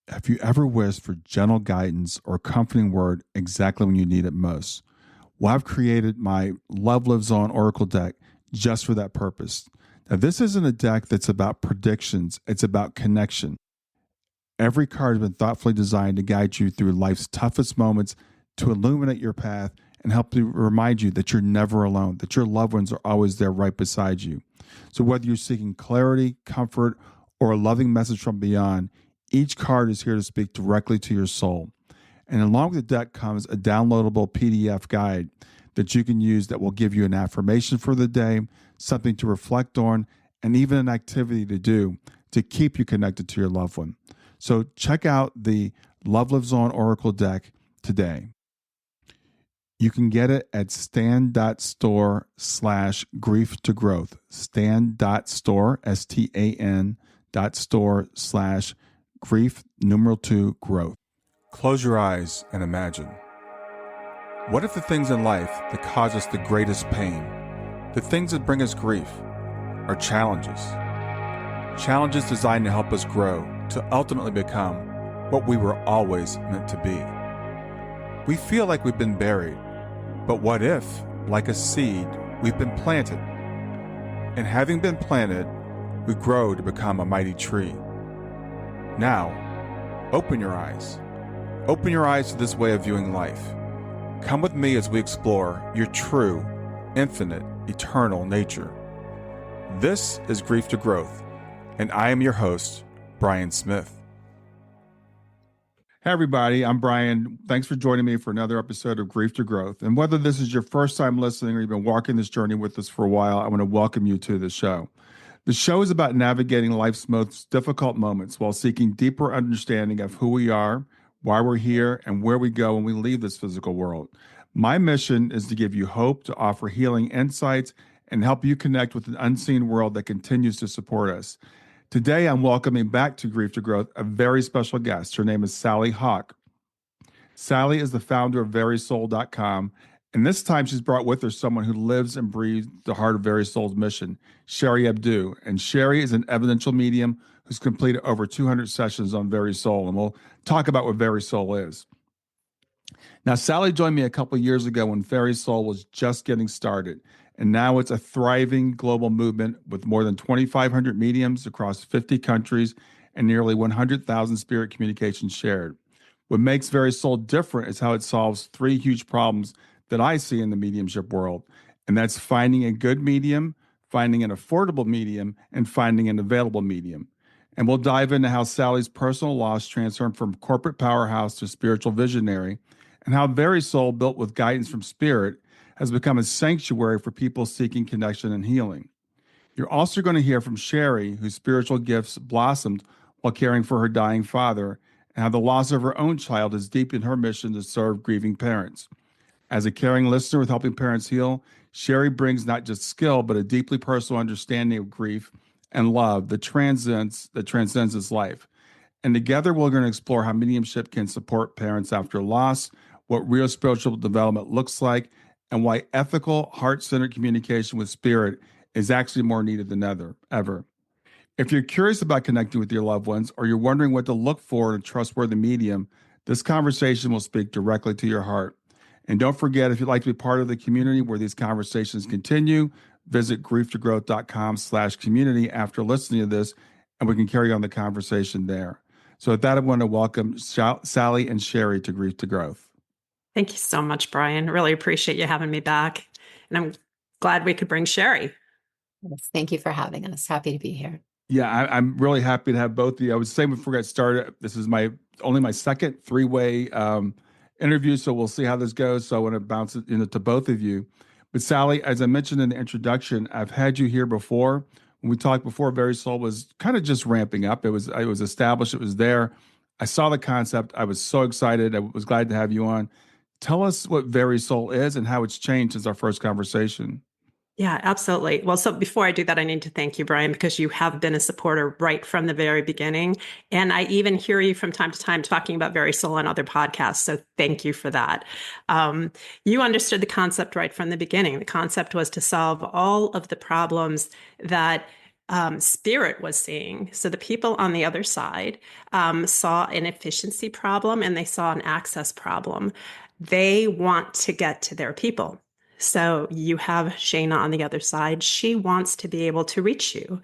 Have you ever wished for gentle guidance or comforting word exactly when you need it most? Well, I've created my Love Lives On Oracle deck just for that purpose. Now, this isn't a deck that's about predictions, it's about connection. Every card has been thoughtfully designed to guide you through life's toughest moments, to illuminate your path, and help to remind you that you're never alone, that your loved ones are always there right beside you. So, whether you're seeking clarity, comfort, or a loving message from beyond, each card is here to speak directly to your soul. And along with the deck comes a downloadable PDF guide that you can use that will give you an affirmation for the day, something to reflect on, and even an activity to do to keep you connected to your loved one. So check out the Love Lives On Oracle deck today. You can get it at stan.store/grief to growth. Stan.store, STAN.store/grief, numeral 2, growth. Close your eyes and imagine. What if the things in life that cause us the greatest pain, the things that bring us grief, are challenges? Challenges designed to help us grow, to ultimately become what we were always meant to be. We feel like we've been buried, but what if, like a seed, we've been planted? And having been planted, we grow to become a mighty tree. Now, open your eyes. Open your eyes to this way of viewing life. Come with me as we explore your true, infinite, eternal nature. This is Grief to Growth, and I am your host, Brian Smith. Hey, everybody, I'm Brian. Thanks for joining me for another episode of Grief to Growth. And whether this is your first time listening or you've been walking this journey with us for a while, I want to welcome you to the show. The show is about navigating life's most difficult moments while seeking deeper understanding of who we are, why we're here, and where we go when we leave this physical world. My mission is to give you hope, to offer healing insights, and help you connect with an unseen world that continues to support us. Today, I'm welcoming back to Grief to Growth a very special guest. Her name is Sally Hawk. Sally is the founder of VerySoul.com, and this time she's brought with her someone who lives and breathes the heart of VerySoul's mission, Sherry Abdou. And Sherry is an evidential medium who's completed over 200 sessions on VerySoul, and we'll talk about what VerySoul is. Now, Sally joined me a couple of years ago when VerySoul was just getting started, and now it's a thriving global movement with more than 2,500 mediums across 50 countries and nearly 100,000 spirit communications shared. What makes VerySoul different is how it solves three huge problems that I see in the mediumship world, and that's finding a good medium, finding an affordable medium, and finding an available medium. And we'll dive into how Sally's personal loss transformed from corporate powerhouse to spiritual visionary, and how VerySoul, built with guidance from spirit, has become a sanctuary for people seeking connection and healing. You're also going to hear from Sherry, whose spiritual gifts blossomed while caring for her dying father, and how the loss of her own child has deepened her mission to serve grieving parents. As a caring listener with helping parents heal, Sherry brings not just skill, but a deeply personal understanding of grief and love that transcends this life. And together, we're going to explore how mediumship can support parents after loss, what real spiritual development looks like, and why ethical, heart-centered communication with spirit is actually more needed than ever. If you're curious about connecting with your loved ones, or you're wondering what to look for in a trustworthy medium, this conversation will speak directly to your heart. And don't forget, if you'd like to be part of the community where these conversations continue, visit grieftogrowth.com/community after listening to this, and we can carry on the conversation there. So with that, I want to welcome Sally and Sherry to Grief to Growth. Thank you so much, Brian. Really appreciate you having me back. And I'm glad we could bring Sherry. Yes, thank you for having us. Happy to be here. Yeah, I'm really happy to have both of you. I was saying before I got started, this is only my second three-way interview, so we'll see how this goes. So I want to bounce it to both of you. But Sally, as I mentioned in the introduction, I've had you here before. When we talked before, VerySoul was kind of just ramping up. It was established. It was there. I saw the concept. I was so excited. I was glad to have you on. Tell us what VerySoul is and how it's changed since our first conversation. Yeah, absolutely. Well, so before I do that, I need to thank you, Brian, because you have been a supporter right from the very beginning. And I even hear you from time to time talking about VerySoul on other podcasts. So thank you for that. You understood the concept right from the beginning. The concept was to solve all of the problems that spirit was seeing. So the people on the other side saw an efficiency problem and they saw an access problem. They want to get to their people. So you have Shayna on the other side. She wants to be able to reach you,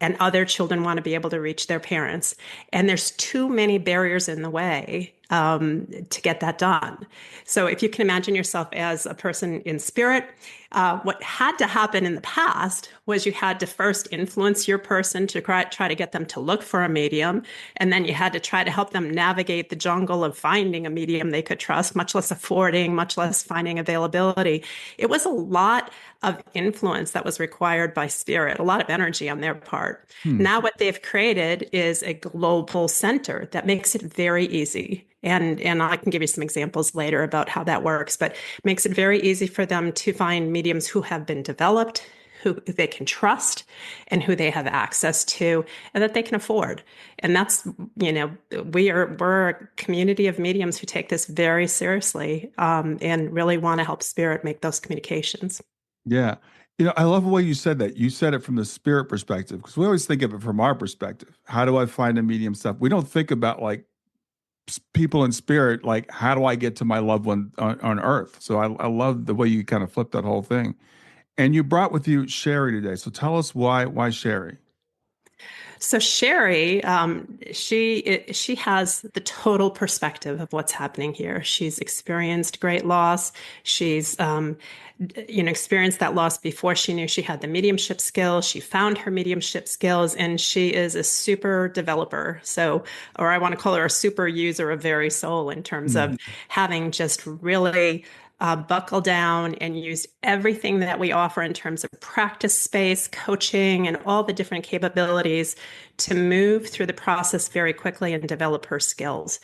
and other children want to be able to reach their parents. And there's too many barriers in the way to get that done. So if you can imagine yourself as a person in spirit, what had to happen in the past was you had to first influence your person to try to get them to look for a medium. And then you had to try to help them navigate the jungle of finding a medium they could trust, much less affording, much less finding availability. It was a lot of influence that was required by spirit, a lot of energy on their part. Now what they've created is a global center that makes it very easy. And I can give you some examples later about how that works, but makes it very easy for them to find mediums who have been developed, who they can trust, and who they have access to, and that they can afford. And that's, we're a community of mediums who take this very seriously, and really want to help spirit make those communications. Yeah. I love the way you said that. You said it from the spirit perspective, because we always think of it from our perspective. How do I find a medium stuff? We don't think about like people in spirit, like how do I get to my loved one on earth? So I love the way you kind of flipped that whole thing. And you brought with you Sherry today. So tell us why Sherry? So Sherry, she has the total perspective of what's happening here. She's experienced great loss. She's experienced that loss before she knew she had the mediumship skills. She found her mediumship skills, and she is a super developer. So, or I want to call her a super user of VerySoul in terms of having just really buckle down and used everything that we offer in terms of practice space, coaching, and all the different capabilities to move through the process very quickly and develop her skills.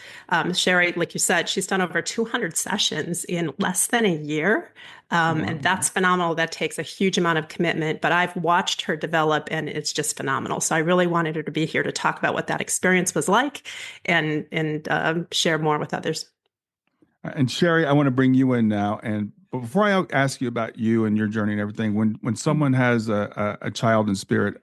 Sherry, like you said, she's done over 200 sessions in less than a year. And that's phenomenal. That takes a huge amount of commitment, but I've watched her develop and it's just phenomenal. So I really wanted her to be here to talk about what that experience was like and share more with others. And Sherry, I want to bring you in now. But before I ask you about you and your journey and everything, when someone has a child in spirit,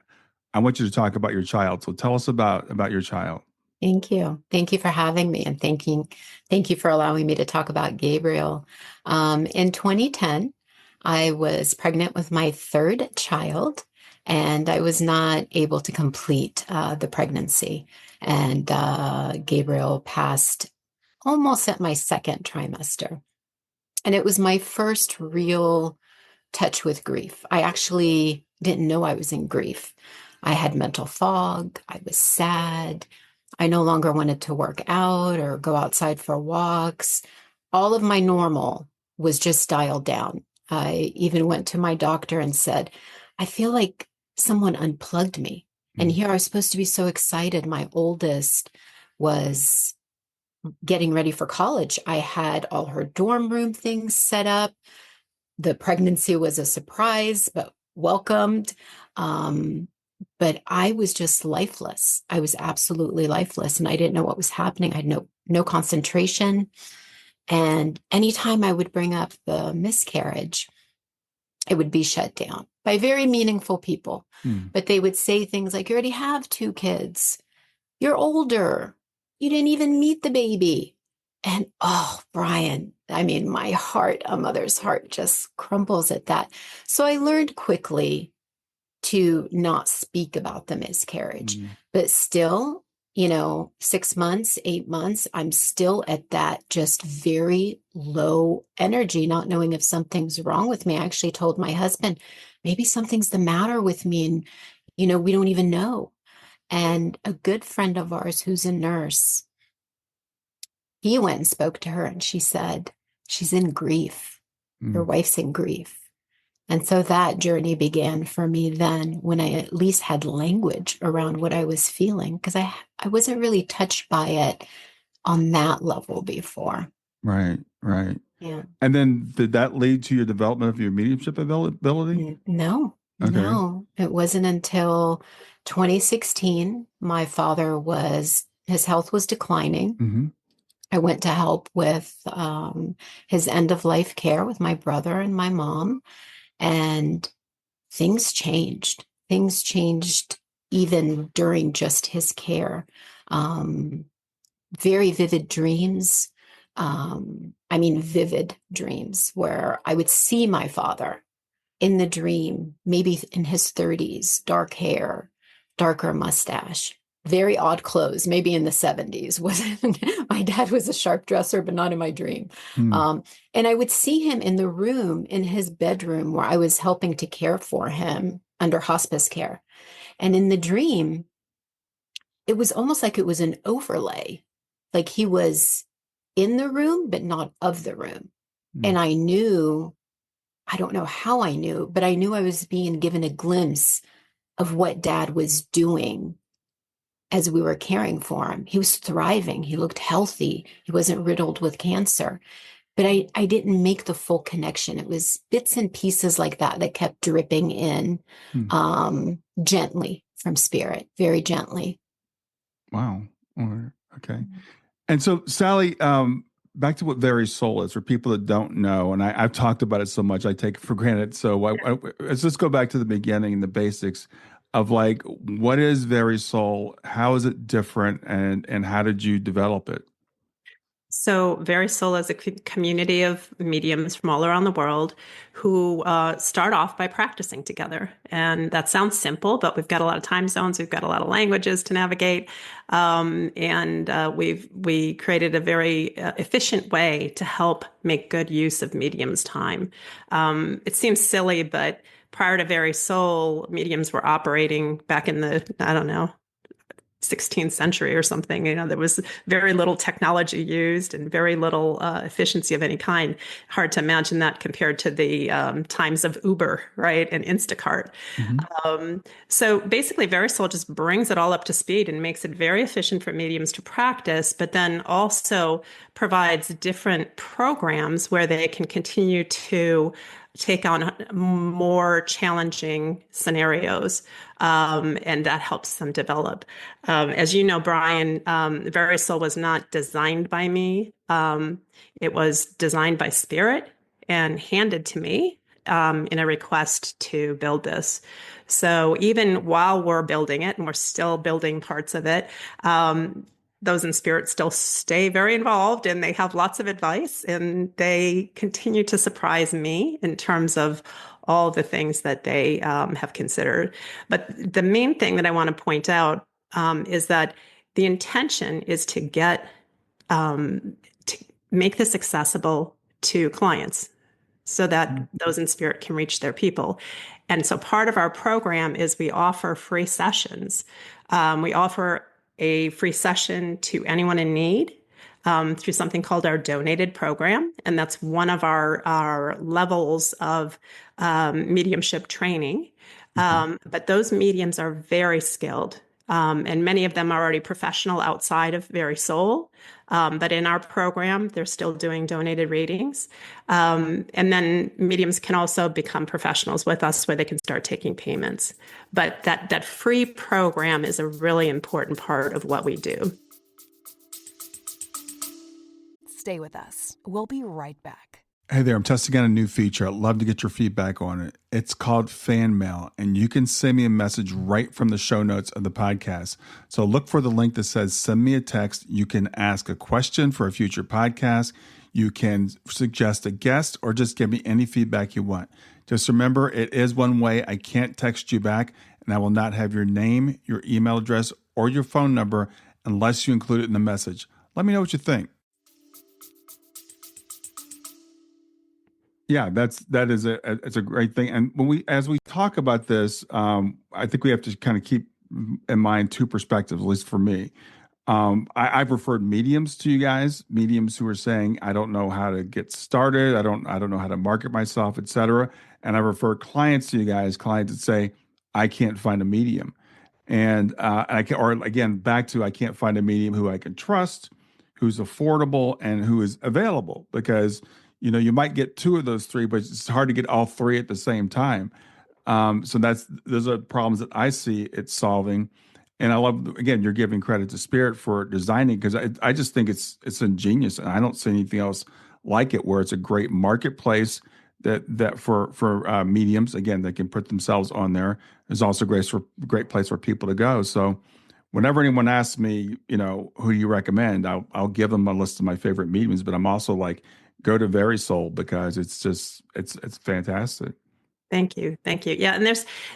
I want you to talk about your child. So tell us about your child. Thank you. Thank you for having me, and thank you for allowing me to talk about Gabriel. In 2010, I was pregnant with my third child, and I was not able to complete the pregnancy. And Gabriel passed almost at my second trimester. And it was my first real touch with grief. I actually didn't know I was in grief. I had mental fog. I was sad. I no longer wanted to work out or go outside for walks. All of my normal was just dialed down. I even went to my doctor and said, I feel like someone unplugged me. And here I was supposed to be so excited. My oldest was getting ready for college. I had all her dorm room things set up. The pregnancy was a surprise, but welcomed. But I was just lifeless. I was absolutely lifeless, and I didn't know what was happening. I had no concentration. And anytime I would bring up the miscarriage, it would be shut down by very meaningful people. But they would say things like, you already have 2 kids. You're older. You didn't even meet the baby. And oh, Brian, I mean, my heart, a mother's heart just crumbles at that. So I learned quickly to not speak about the miscarriage, but still, 6 months, 8 months, I'm still at that just very low energy, not knowing if something's wrong with me. I actually told my husband, maybe something's the matter with me. And, we don't even know. And a good friend of ours who's a nurse, he went and spoke to her and she said, she's in grief. Your wife's in grief. And so that journey began for me then, when I at least had language around what I was feeling, because I wasn't really touched by it on that level before. Right. Yeah. And then did that lead to your development of your mediumship ability? No, Okay. no. It wasn't until 2016, his health was declining. I went to help with his end of life care with my brother and my mom, and things changed. things changed even during just his care. Very vivid dreams. Vivid dreams where I would see my father in the dream, maybe in his 30s, dark hair, darker mustache, very odd clothes, maybe in the 70s. Wasn't my dad was a sharp dresser, but not in my dream. Mm. And I would see him in the room in his bedroom where I was helping to care for him under hospice care. And in the dream, it was almost like it was an overlay, like he was in the room, but not of the room. And I knew, I don't know how I knew, but I knew I was being given a glimpse of what dad was doing as we were caring for him. He was thriving. He looked healthy. He wasn't riddled with cancer. But I didn't make the full connection. It was bits and pieces like that that kept dripping in gently from spirit, very gently. Wow. All right. Okay. And so, Sally, back to what VerySoul is for people that don't know, and I've talked about it so much, I take it for granted. So let's just go back to the beginning and the basics of like, what is VerySoul? How is it different? And how did you develop it? So, VerySoul is a community of mediums from all around the world who start off by practicing together. And that sounds simple, but we've got a lot of time zones, we've got a lot of languages to navigate, we created a very efficient way to help make good use of mediums' time. It seems silly, but prior to VerySoul, mediums were operating back in the, I don't know, 16th century or something. There was very little technology used and very little efficiency of any kind. Hard to imagine that compared to the times of Uber, right, and Instacart. Mm-hmm. So basically, VerySoul just brings it all up to speed and makes it very efficient for mediums to practice, but then also provides different programs where they can continue to take on more challenging scenarios, and that helps them develop. As you know, Brian, VerySoul was not designed by me. It was designed by Spirit and handed to me in a request to build this. So even while we're building it, and we're still building parts of it, those in Spirit still stay very involved and they have lots of advice and they continue to surprise me in terms of all the things that they have considered. But the main thing that I want to point out is that the intention is to make this accessible to clients so that those in spirit can reach their people. And so part of our program is we offer free sessions. We offer a free session to anyone in need through something called our donated program. And that's one of our levels of mediumship training. But those mediums are very skilled. And many of them are already professional outside of VerySoul. But in our program, they're still doing donated readings. And then mediums can also become professionals with us where they can start taking payments. But that free program is a really important part of what we do. Stay with us. We'll be right back. Hey there, I'm testing out a new feature. I'd love to get your feedback on it. It's called Fan Mail, and you can send me a message right from the show notes of the podcast. So look for the link that says send me a text. You can ask a question for a future podcast. You can suggest a guest or just give me any feedback you want. Just remember, it is one way. I can't text you back, and I will not have your name, your email address, or your phone number unless you include it in the message. Let me know what you think. Yeah, that is it's a great thing. And as we talk about this, I think we have to kind of keep in mind two perspectives, at least for me. I've referred mediums to you guys, mediums who are saying, I don't know how to get started. I don't know how to market myself, et cetera. And I refer clients to you guys, clients that say, I can't find a medium. And I can, or again, back to, I can't find a medium who I can trust, who's affordable and who is available, because you might get two of those three, but it's hard to get all three at the same time. So those are problems that I see it solving. And I love, again, you're giving credit to Spirit for designing, because I just think it's ingenious, and I don't see anything else like it, where it's a great marketplace that for mediums, again, they can put themselves on there. There's also great place for people to go. So whenever anyone asks me, who you recommend, I'll give them a list of my favorite mediums. But I'm also like, go to VerySoul because it's fantastic. Thank you. Thank you. Yeah. And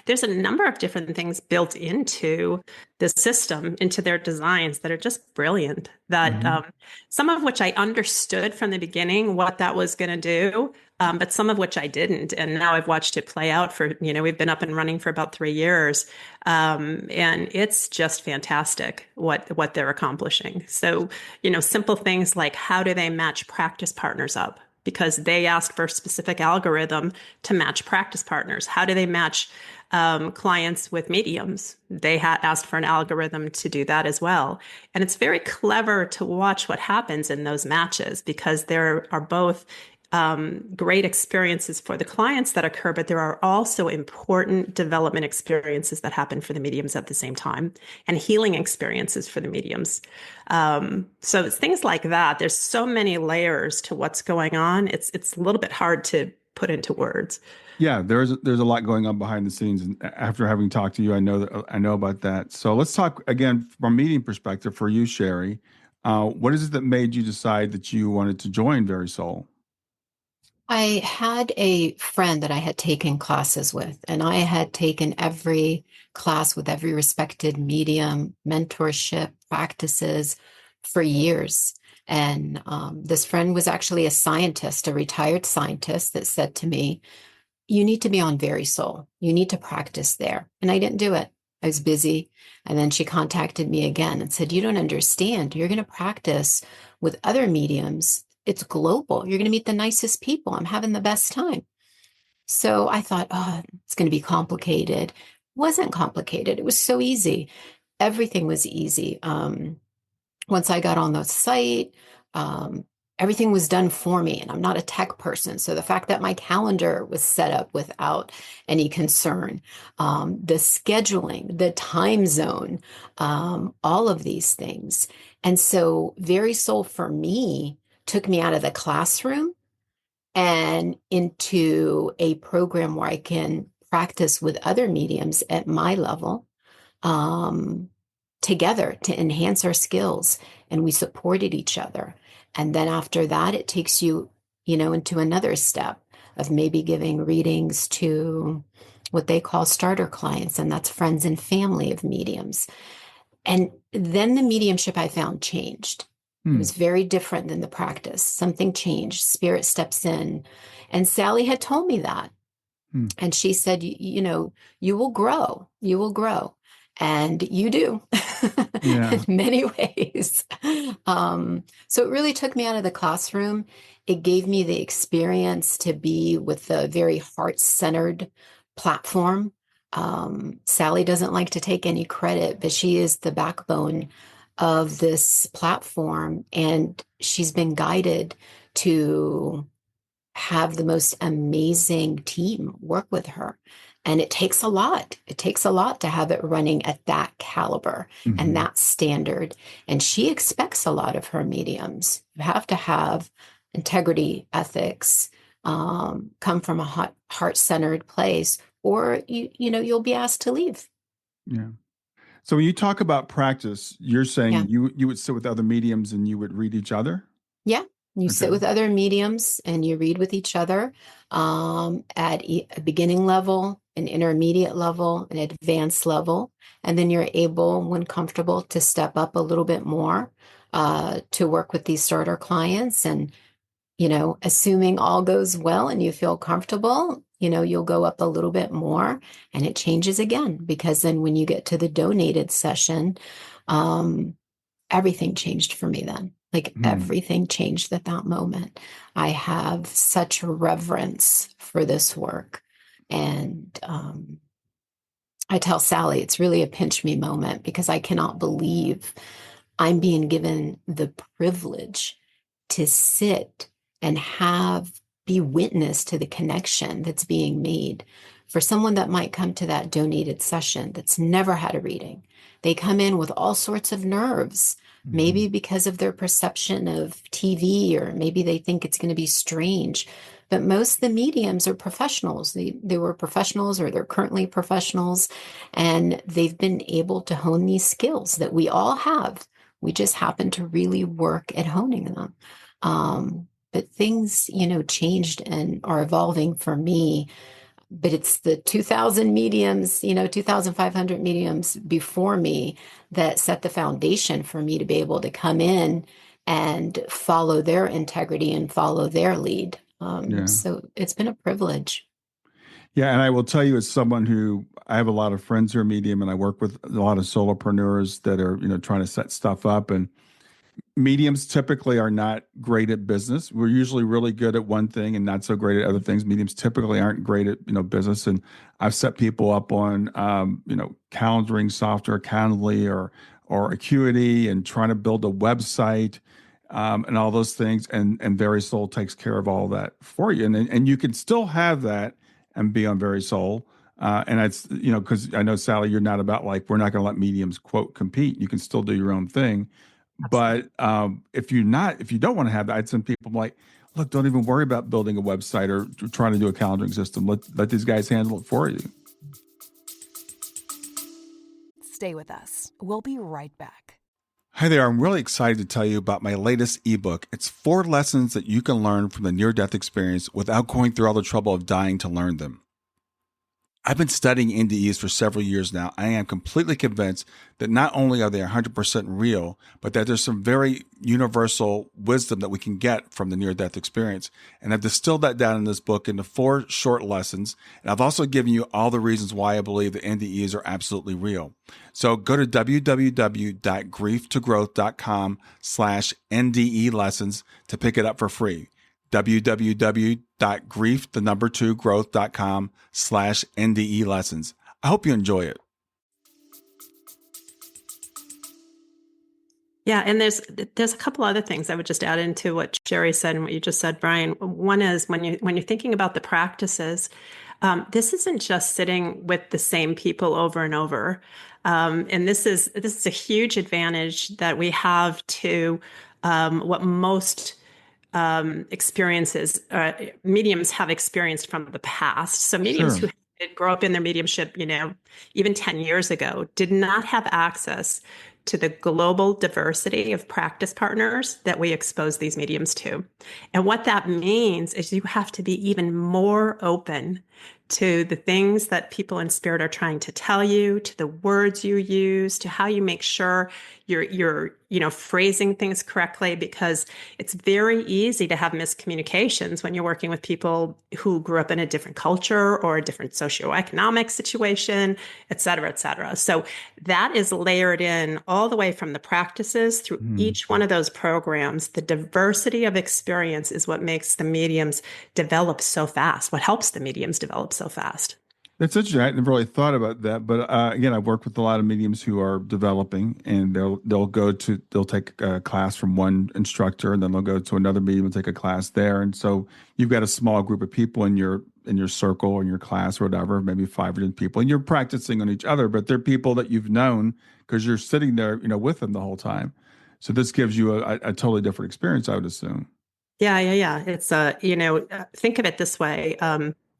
there's a number of different things built into the system, into their designs that are just brilliant. That some of which I understood from the beginning what that was going to do, but some of which I didn't. And now I've watched it play out for, we've been up and running for about 3 years. And it's just fantastic what they're accomplishing. So, simple things like how do they match practice partners up? Because they ask for a specific algorithm to match practice partners. How do they match clients with mediums? They asked for an algorithm to do that as well. And it's very clever to watch what happens in those matches because there are both great experiences for the clients that occur, but there are also important development experiences that happen for the mediums at the same time and healing experiences for the mediums. So it's things like that. There's so many layers to what's going on. It's a little bit hard to put into words. Yeah, there's a lot going on behind the scenes, and after having talked to you, I know about that. So let's talk again from a meeting perspective for you, Sherry. What is it that made you decide that you wanted to join VerySoul? I had a friend that I had taken classes with, and I had taken every class with every respected medium, mentorship practices for years. And this friend was actually a scientist, a retired scientist that said to me, you need to be on VerySoul. You need to practice there. And I didn't do it. I was busy. And then she contacted me again and said, you don't understand. You're going to practice with other mediums. It's global. You're going to meet the nicest people. I'm having the best time. So I thought, oh, it's going to be complicated. It wasn't complicated. It was so easy. Everything was easy. Once I got on the site, everything was done for me. And I'm not a tech person. So the fact that my calendar was set up without any concern, the scheduling, the time zone, all of these things. And so VerySoul for me took me out of the classroom and into a program where I can practice with other mediums at my level, together to enhance our skills. And we supported each other. And then after that, it takes you, into another step of maybe giving readings to what they call starter clients. And that's friends and family of mediums. And then the mediumship I found changed. It was very different than the practice. Something changed. Spirit steps in. And Sally had told me that. And she said, you will grow. You will grow. And you do in many ways. So it really took me out of the classroom. It gave me the experience to be with a very heart-centered platform. Sally doesn't like to take any credit, but she is the backbone of this platform. And she's been guided to have the most amazing team work with her. And it takes a lot. It takes a lot to have it running at that caliber and that standard. And she expects a lot of her mediums. You have to have integrity, ethics, come from a heart-centered place, or you'll be asked to leave. Yeah. So when you talk about practice, you're saying you would sit with other mediums and you would read each other? Yeah. You sit with other mediums and you read with each other at a beginning level, an intermediate level, an advanced level. And then you're able, when comfortable, to step up a little bit more to work with these starter clients. And, assuming all goes well and you feel comfortable, you'll go up a little bit more and it changes again. Because then when you get to the donated session, everything changed for me then. Everything changed at that moment. I have such reverence for this work. And I tell Sally, it's really a pinch me moment because I cannot believe I'm being given the privilege to sit and be witness to the connection that's being made for someone that might come to that donated session that's never had a reading. They come in with all sorts of nerves. maybe because of their perception of TV, or maybe they think it's going to be strange. But most of the mediums are professionals. They were professionals, or they're currently professionals, and they've been able to hone these skills that we all have. We just happen to really work at honing them. But things, changed and are evolving for me. But it's the 2000 mediums, 2,500 mediums before me that set the foundation for me to be able to come in and follow their integrity and follow their lead. Yeah. So it's been a privilege. Yeah. And I will tell you, as someone who, I have a lot of friends who are medium, and I work with a lot of solopreneurs that are, trying to set stuff up. And mediums typically are not great at business. We're usually really good at one thing and not so great at other things. Mediums typically aren't great at, business. And I've set people up on, calendaring software, Calendly or Acuity, and trying to build a website, and all those things. And VerySoul takes care of all that for you. And you can still have that and be on VerySoul. And it's, because I know, Sally, you're not about like, we're not going to let mediums, quote, compete. You can still do your own thing. Absolutely. But if you don't want to have that, I'd send people like, look, don't even worry about building a website or trying to do a calendaring system. Let these guys handle it for you. Stay with us. We'll be right back. Hi there. I'm really excited to tell you about my latest ebook. It's 4 lessons that you can learn from the near-death experience without going through all the trouble of dying to learn them. I've been studying NDEs for several years now. I am completely convinced that not only are they 100% real, but that there's some very universal wisdom that we can get from the near-death experience. And I've distilled that down in this book into 4 short lessons. And I've also given you all the reasons why I believe that NDEs are absolutely real. So go to www.grieftogrowth.com/NDE lessons to pick it up for free. www.growth.com/NDE lessons. I hope you enjoy it. Yeah, and there's a couple other things I would just add into what Sherry said and what you just said, Brian. One is when you're thinking about the practices, this isn't just sitting with the same people over and over, and this is a huge advantage that we have to what most experiences mediums have experienced from the past. So mediums who did grow up in their mediumship, even 10 years ago, did not have access to the global diversity of practice partners that we expose these mediums to. And what that means is you have to be even more open to the things that people in spirit are trying to tell you, to the words you use, to how you make sure you're phrasing things correctly, because it's very easy to have miscommunications when you're working with people who grew up in a different culture or a different socioeconomic situation, et cetera, et cetera. So that is layered in all the way from the practices through each one of those programs. The diversity of experience is what makes the mediums develop so fast, what helps the mediums develop so fast. That's interesting. I hadn't really thought about that, but again, I've worked with a lot of mediums who are developing, and they'll take a class from one instructor, and then they'll go to another medium and take a class there. And so you've got a small group of people in your circle or in your class or whatever, maybe 5 or 10 people, and you're practicing on each other, but they're people that you've known because you're sitting there, with them the whole time. So this gives you a totally different experience, I would assume. Yeah. It's think of it this way.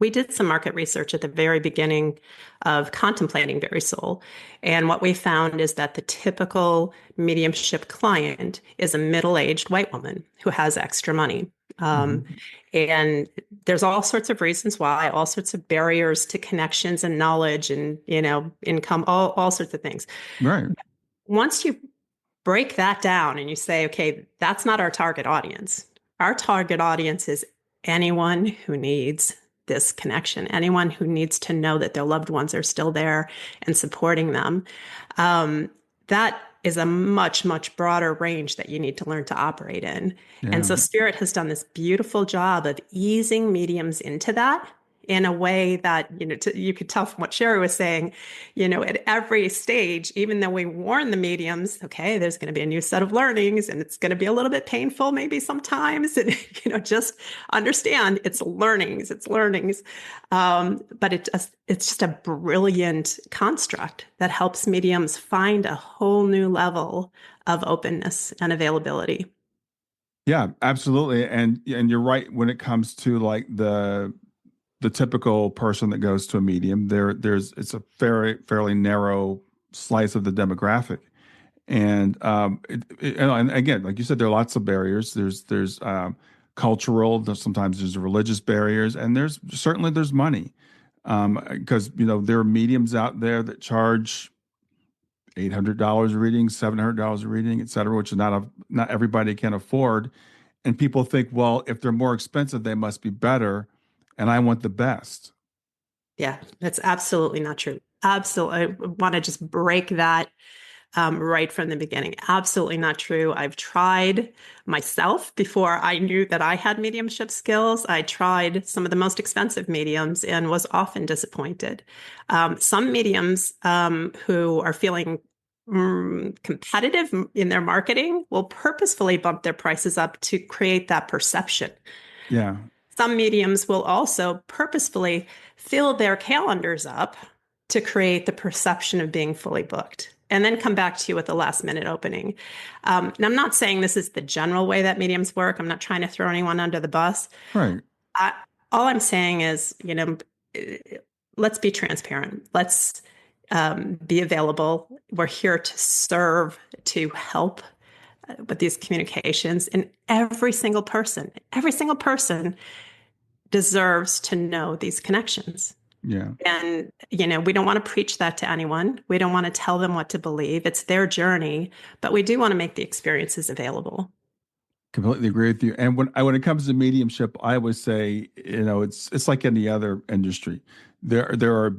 We did some market research at the very beginning of contemplating VerySoul. And what we found is that the typical mediumship client is a middle-aged white woman who has extra money. And there's all sorts of reasons why, all sorts of barriers to connections and knowledge and, income, all sorts of things. Right. Once you break that down and you say, okay, that's not our target audience. Our target audience is anyone who needs this connection, anyone who needs to know that their loved ones are still there and supporting them. That is a much, much broader range that you need to learn to operate in. Yeah. And so Spirit has done this beautiful job of easing mediums into that in a way that, you could tell from what Sherry was saying, at every stage, even though we warn the mediums, okay, there's going to be a new set of learnings and it's going to be a little bit painful maybe sometimes, and, just understand it's learnings. But it's just a brilliant construct that helps mediums find a whole new level of openness and availability. Yeah, absolutely. And you're right when it comes to like the typical person that goes to a medium, there's it's a fairly narrow slice of the demographic. And and again, like you said, there are lots of barriers. There's cultural, sometimes there's religious barriers, and there's money. Because there are mediums out there that charge $800 a reading, $700 a reading, et cetera, which is not everybody can afford. And people think, well, if they're more expensive, they must be better, and I want the best. Yeah, that's absolutely not true. Absolutely. I want to just break that right from the beginning. Absolutely not true. I've tried myself before I knew that I had mediumship skills. I tried some of the most expensive mediums and was often disappointed. Some mediums who are feeling competitive in their marketing will purposefully bump their prices up to create that perception. Yeah. Some mediums will also purposefully fill their calendars up to create the perception of being fully booked and then come back to you with a last minute opening. And I'm not saying this is the general way that mediums work. I'm not trying to throw anyone under the bus. Right. All I'm saying is, let's be transparent. Let's be available. We're here to serve, to help with these communications. And every single person deserves to know these connections. Yeah. And, we don't want to preach that to anyone. We don't want to tell them what to believe. It's their journey, but we do want to make the experiences available. Completely agree with you. And when it comes to mediumship, I always say, it's like any other industry. There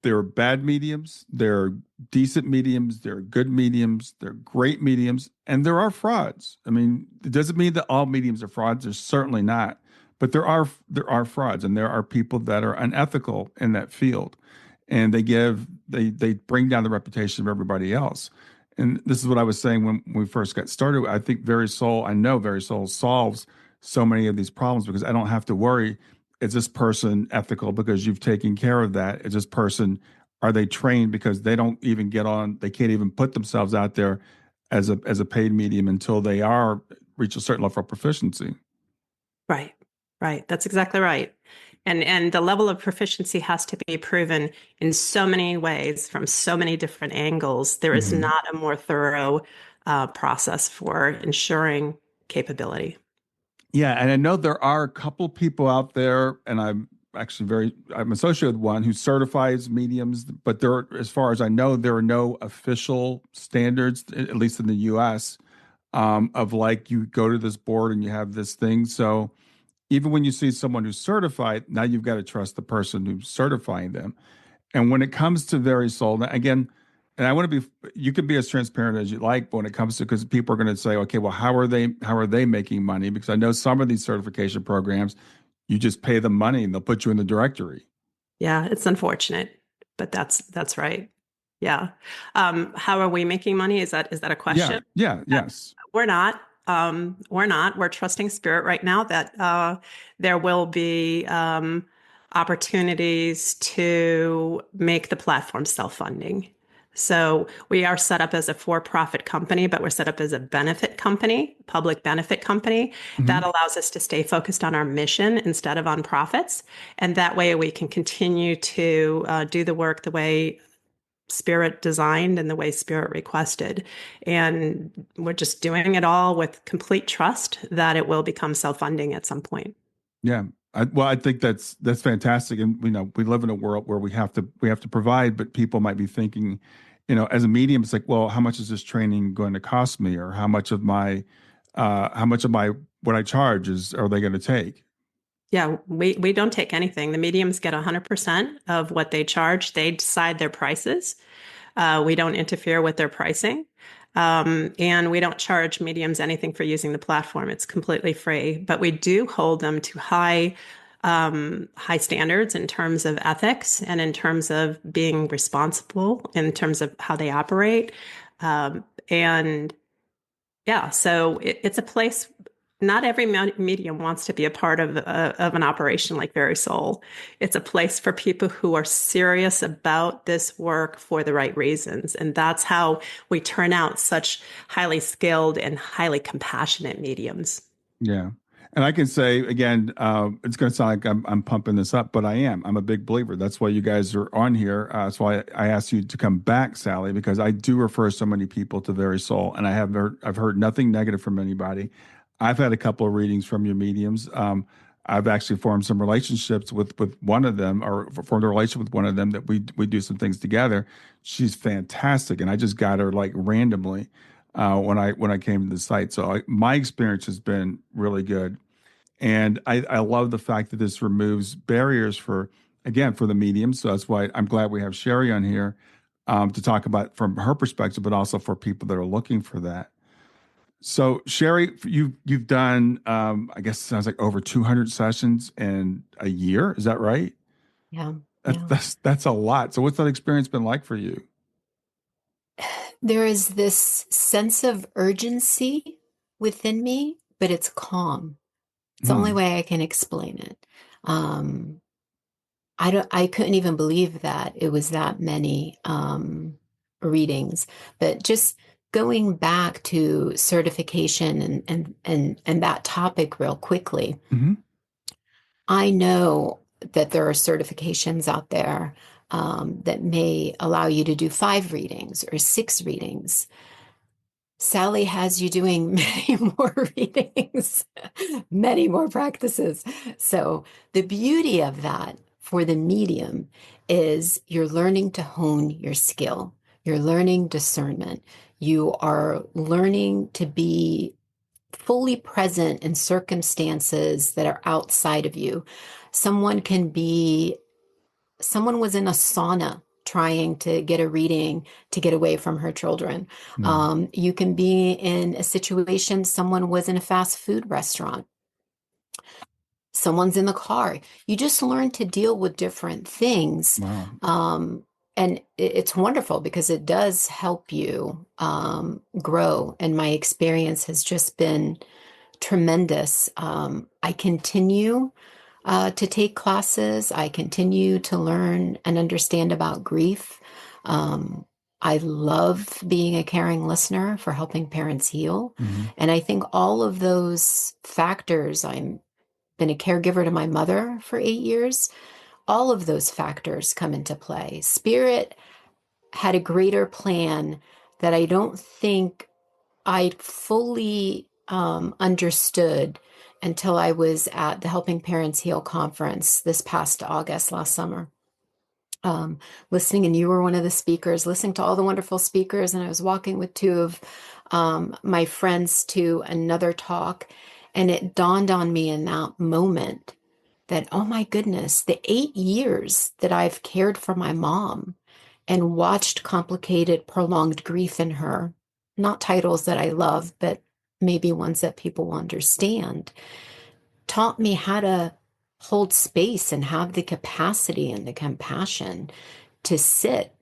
are bad mediums, there are decent mediums, there are good mediums, there are great mediums, and there are frauds. I mean, it doesn't mean that all mediums are frauds. There's certainly not, but there are frauds, and there are people that are unethical in that field, and they bring down the reputation of everybody else. And this is what I was saying when we first got started. I think I know VerySoul solves so many of these problems because I don't have to worry, is this person ethical because you've taken care of that? Is this person, are they trained because they don't even they can't even put themselves out there as a paid medium until they reach a certain level of proficiency. Right. Right. That's exactly right. And the level of proficiency has to be proven in so many ways from so many different angles. There is not a more thorough process for ensuring capability. Yeah, and I know there are a couple people out there, and I'm associated with one who certifies mediums, but as far as I know, there are no official standards, at least in the US, of like you go to this board and you have this thing. So even when you see someone who's certified, now you've got to trust the person who's certifying them. And when it comes to VerySoul, now again, and I want to you can be as transparent as you like, but when it comes to, because people are going to say, okay, well, how are they making money? Because I know some of these certification programs, you just pay them money and they'll put you in the directory. Yeah, it's unfortunate, but that's right. Yeah. How are we making money? Is that a question? Yes. We're not. We're not. We're trusting spirit right now that there will be opportunities to make the platform self-funding. So we are set up as a for-profit company, but we're set up as a benefit company, public benefit company. That allows us to stay focused on our mission instead of on profits. And that way we can continue to do the work the way Spirit designed and the way Spirit requested. And we're just doing it all with complete trust that it will become self-funding at some point. Yeah. I think that's fantastic. And we live in a world where we have to provide, but people might be thinking, as a medium, it's like, well, how much is this training going to cost me? Or how much of my what I charge are they going to take? Yeah, we don't take anything. The mediums get 100% of what they charge. They decide their prices. We don't interfere with their pricing. And we don't charge mediums anything for using the platform. It's completely free, but we do hold them to high standards in terms of ethics and in terms of being responsible in terms of how they operate. And yeah, so it's a place not every medium wants to be a part of an operation like VerySoul. It's a place for people who are serious about this work for the right reasons. And that's how we turn out such highly skilled and highly compassionate mediums. Yeah. And I can say again, it's going to sound like I'm pumping this up, but I am. I'm a big believer. That's why you guys are on here. That's why I asked you to come back, Sally, because I do refer so many people to VerySoul, and I've heard nothing negative from anybody. I've had a couple of readings from your mediums. I've actually formed some relationships with one of them, or formed a relationship with one of them that we do some things together. She's fantastic, and I just got her like randomly when I came to the site. So my experience has been really good. And I love the fact that this removes barriers for the medium. So that's why I'm glad we have Sherry on here to talk about from her perspective, but also for people that are looking for that. So Sherry, you've done I guess it sounds like over 200 sessions in a year. Is that right? Yeah. That's a lot. So what's that experience been like for you? There is this sense of urgency within me, but it's calm. It's the only way I can explain it. I couldn't even believe that it was that many readings, but just going back to certification and that topic real quickly. Mm-hmm. I know that there are certifications out there that may allow you to do 5 readings or 6 readings. Sally has you doing many more readings, many more practices. So the beauty of that for the medium is you're learning to hone your skill. You're learning discernment. You are learning to be fully present in circumstances that are outside of you. Someone was in a sauna trying to get a reading to get away from her children. You can be in a situation, someone was in a fast food restaurant. Someone's in the car. You just learn to deal with different things. Wow. And it's wonderful because it does help you grow. And my experience has just been tremendous. I continue to take classes. I continue to learn and understand about grief. I love being a caring listener for helping parents heal. Mm-hmm. And I think all of those factors, I've been a caregiver to my mother for 8 years. All of those factors come into play. Spirit had a greater plan that I don't think I fully understood until I was at the Helping Parents Heal conference this past August, last summer. Listening, and you were one of the speakers, listening to all the wonderful speakers. And I was walking with 2 of my friends to another talk. And it dawned on me in that moment that, oh my goodness, the 8 years that I've cared for my mom and watched complicated, prolonged grief in her, not titles that I love, but maybe ones that people will understand, taught me how to hold space and have the capacity and the compassion to sit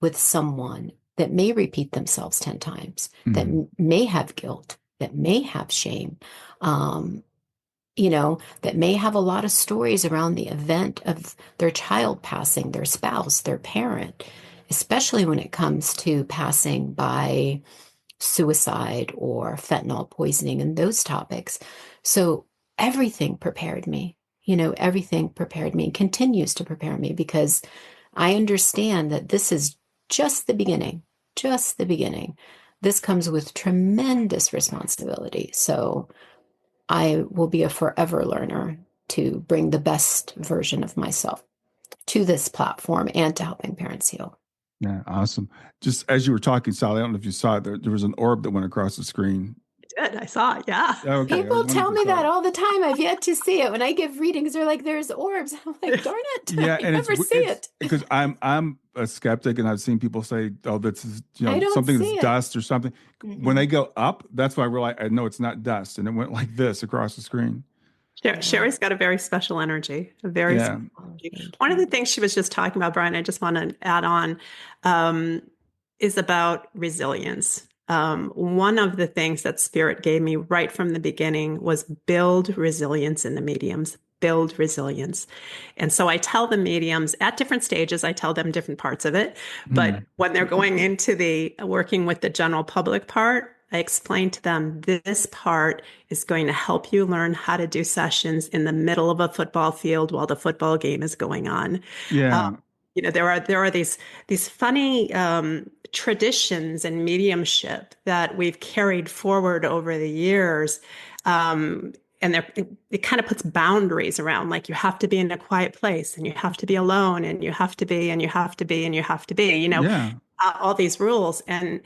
with someone that may repeat themselves 10 times, that may have guilt, that may have shame, that may have a lot of stories around the event of their child passing, their spouse, their parent, especially when it comes to passing by suicide or fentanyl poisoning and those topics. So everything prepared me, everything prepared me and continues to prepare me because I understand that this is just the beginning, just the beginning. This comes with tremendous responsibility. So I will be a forever learner to bring the best version of myself to this platform and to helping parents heal. Yeah, awesome. Just as you were talking, Sally, I don't know if you saw it, there was an orb that went across the screen. I did. I saw it. Yeah. Okay, People tell me that all the time. I've yet to see it. When I give readings, they're like, there's orbs. I'm like, darn it. Yeah, I and never see it. Because I'm a skeptic, and I've seen people say, "Oh, this is I don't something see that's it. dust or something." When they go up, that's why I realized I know it's not dust, and it went like this across the screen. Sherry's got a very special energy, a very Yeah. special energy. One of the things she was just talking about, Brian, I just want to add on, is about resilience. one of the things that Spirit gave me right from the beginning was build resilience in the mediums, build resilience. And so I tell the mediums at different stages, I tell them different parts of it. But when they're going into the working with the general public part, I explain to them this part is going to help you learn how to do sessions in the middle of a football field while the football game is going on. Yeah. There are these funny traditions and mediumship that we've carried forward over the years. And it kind of puts boundaries around, like you have to be in a quiet place and you have to be alone and you have to be and you have to be and you have to be, Yeah. all these rules. And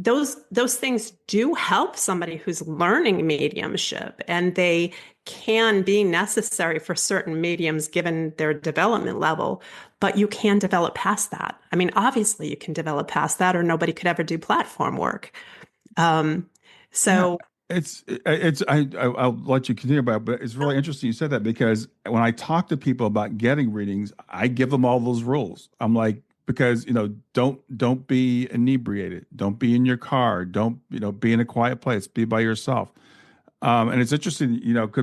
those things do help somebody who's learning mediumship, and they can be necessary for certain mediums given their development level, but you can develop past that. I mean, obviously you can develop past that or nobody could ever do platform work. So I'll let you continue about it, but it's really interesting you said that, because when I talk to people about getting readings, I give them all those rules. I'm like, because don't be inebriated, don't be in your car, don't be in a quiet place, be by yourself. And it's interesting,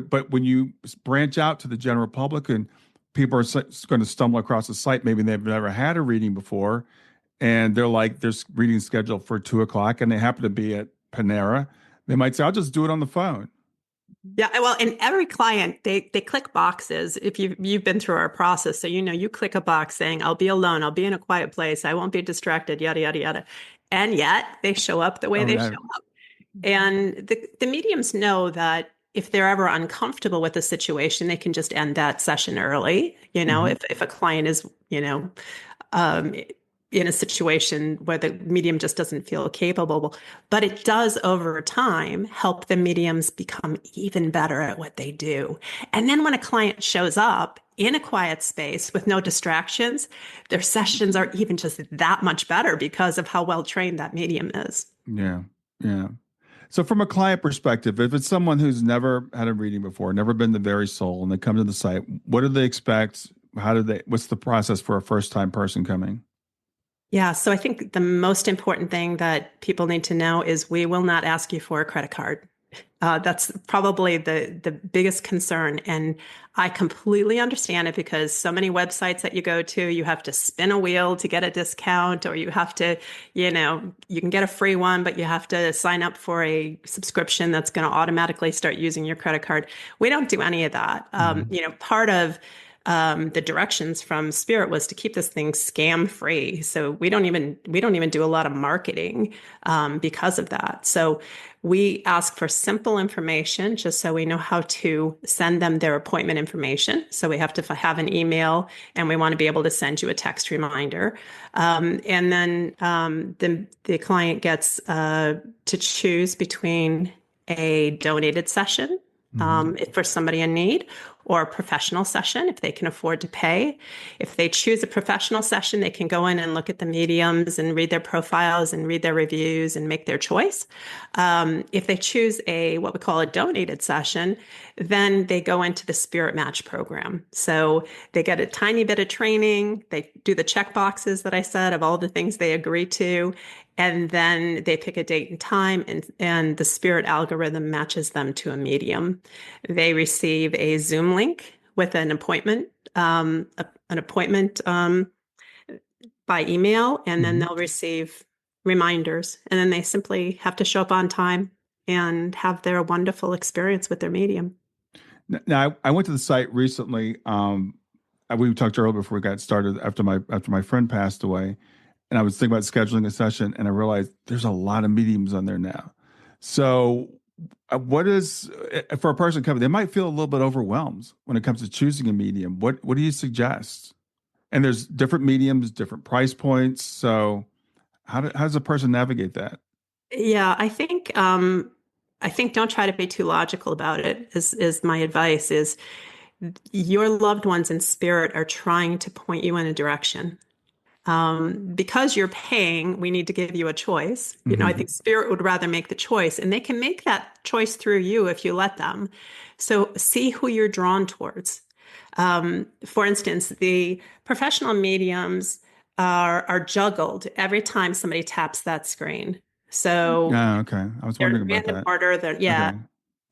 but when you branch out to the general public and people are going to stumble across a site, maybe they've never had a reading before, and they're like, there's reading scheduled for 2:00 and they happen to be at Panera, they might say, I'll just do it on the phone. yeah, well, and every client, they click boxes. If you've been through our process, so you click a box saying, I'll be alone, I'll be in a quiet place, I won't be distracted, yada, yada, yada. And yet they show up the way Oh, they yeah. show up. And the mediums know that if they're ever uncomfortable with a situation, they can just end that session early. If a client is, um, in a situation where the medium just doesn't feel capable, but it does over time help the mediums become even better at what they do. And then when a client shows up in a quiet space with no distractions, their sessions are even just that much better because of how well trained that medium is. Yeah. Yeah. So from a client perspective, if it's someone who's never had a reading before, never been to VerySoul, and they come to the site, what do they expect? What's the process for a first-time person coming? Yeah, so I think the most important thing that people need to know is we will not ask you for a credit card. That's probably the biggest concern. And I completely understand it, because so many websites that you go to, you have to spin a wheel to get a discount, or you have to, you can get a free one, but you have to sign up for a subscription that's going to automatically start using your credit card. We don't do any of that. Part of the directions from Spirit was to keep this thing scam free. So we don't even do a lot of marketing because of that. So we ask for simple information just so we know how to send them their appointment information. So we have to have an email, and we want to be able to send you a text reminder. And then the client gets to choose between a donated session for somebody in need, or a professional session if they can afford to pay. If they choose a professional session, they can go in and look at the mediums and read their profiles and read their reviews and make their choice. If they choose what we call a donated session, then they go into the Spirit Match program. So they get a tiny bit of training. They do the check boxes that I said of all the things they agree to. And then they pick a date and time, and the Spirit algorithm matches them to a medium. They receive a Zoom link with an appointment, by email, and then they'll receive reminders. And then they simply have to show up on time and have their wonderful experience with their medium. Now, I went to the site recently. We talked earlier before we got started, after my friend passed away. And I was thinking about scheduling a session, and I realized there's a lot of mediums on there now. So what is, for a person coming, they might feel a little bit overwhelmed when it comes to choosing a medium. What do you suggest? And there's different mediums, different price points. So how does a person navigate that? Yeah, I think don't try to be too logical about it, is my advice. Is your loved ones in spirit are trying to point you in a direction. Because you're paying, we need to give you a choice. I think Spirit would rather make the choice, and they can make that choice through you if you let them. So see who you're drawn towards. For instance, the professional mediums are juggled every time somebody taps that screen. So Yeah, okay. I was they're in wondering about random that. order. They're, yeah.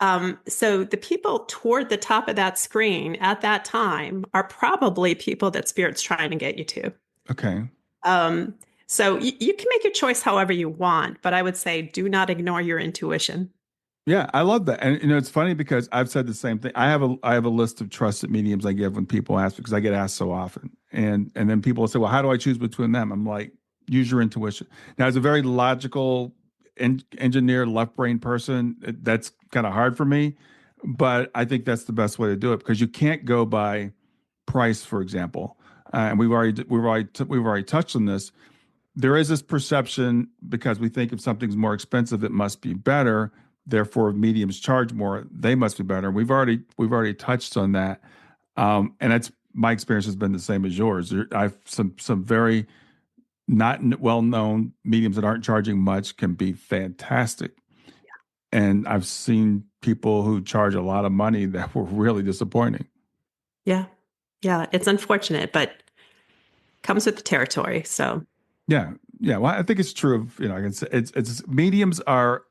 Okay. So the people toward the top of that screen at that time are probably people that Spirit's trying to get you to. Okay. Um, so you can make your choice however you want, but I would say do not ignore your intuition. Yeah, I love that. And it's funny because I've said the same thing. I have a list of trusted mediums I give when people ask because I get asked so often. And then people will say, "Well, how do I choose between them?" I'm like, "Use your intuition." Now, as a very logical engineer, left brain person, that's kind of hard for me, but I think that's the best way to do it because you can't go by price, for example. And we've already touched on this. There is this perception because we think if something's more expensive, it must be better. Therefore, if mediums charge more, they must be better. We've already touched on that, and that's my experience has been the same as yours. I've some very not well known mediums that aren't charging much can be fantastic, and I've seen people who charge a lot of money that were really disappointing. Yeah. Yeah. It's unfortunate, but comes with the territory. So Yeah, yeah. Well, I think it's true of I can say it's mediums are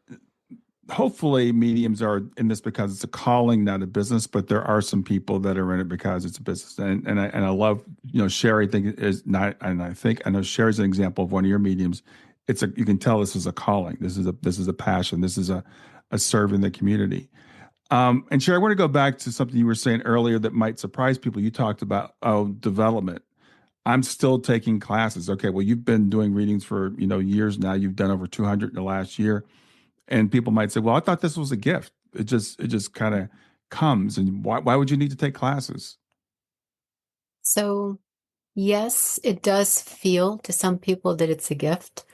hopefully mediums are in this because it's a calling, not a business. But there are some people that are in it because it's a business, and I love Sherry. Think is not, and I know Sherry's an example of one of your mediums. You can tell this is a calling. This is a passion. This is a serving the community. And Sherry, I want to go back to something you were saying earlier that might surprise people. You talked about development. I'm still taking classes. Okay, well, you've been doing readings for years now. You've done over 200 in the last year. And people might say, "Well, I thought this was a gift. It just kind of comes. And why would you need to take classes?" So, yes, it does feel to some people that it's a gift.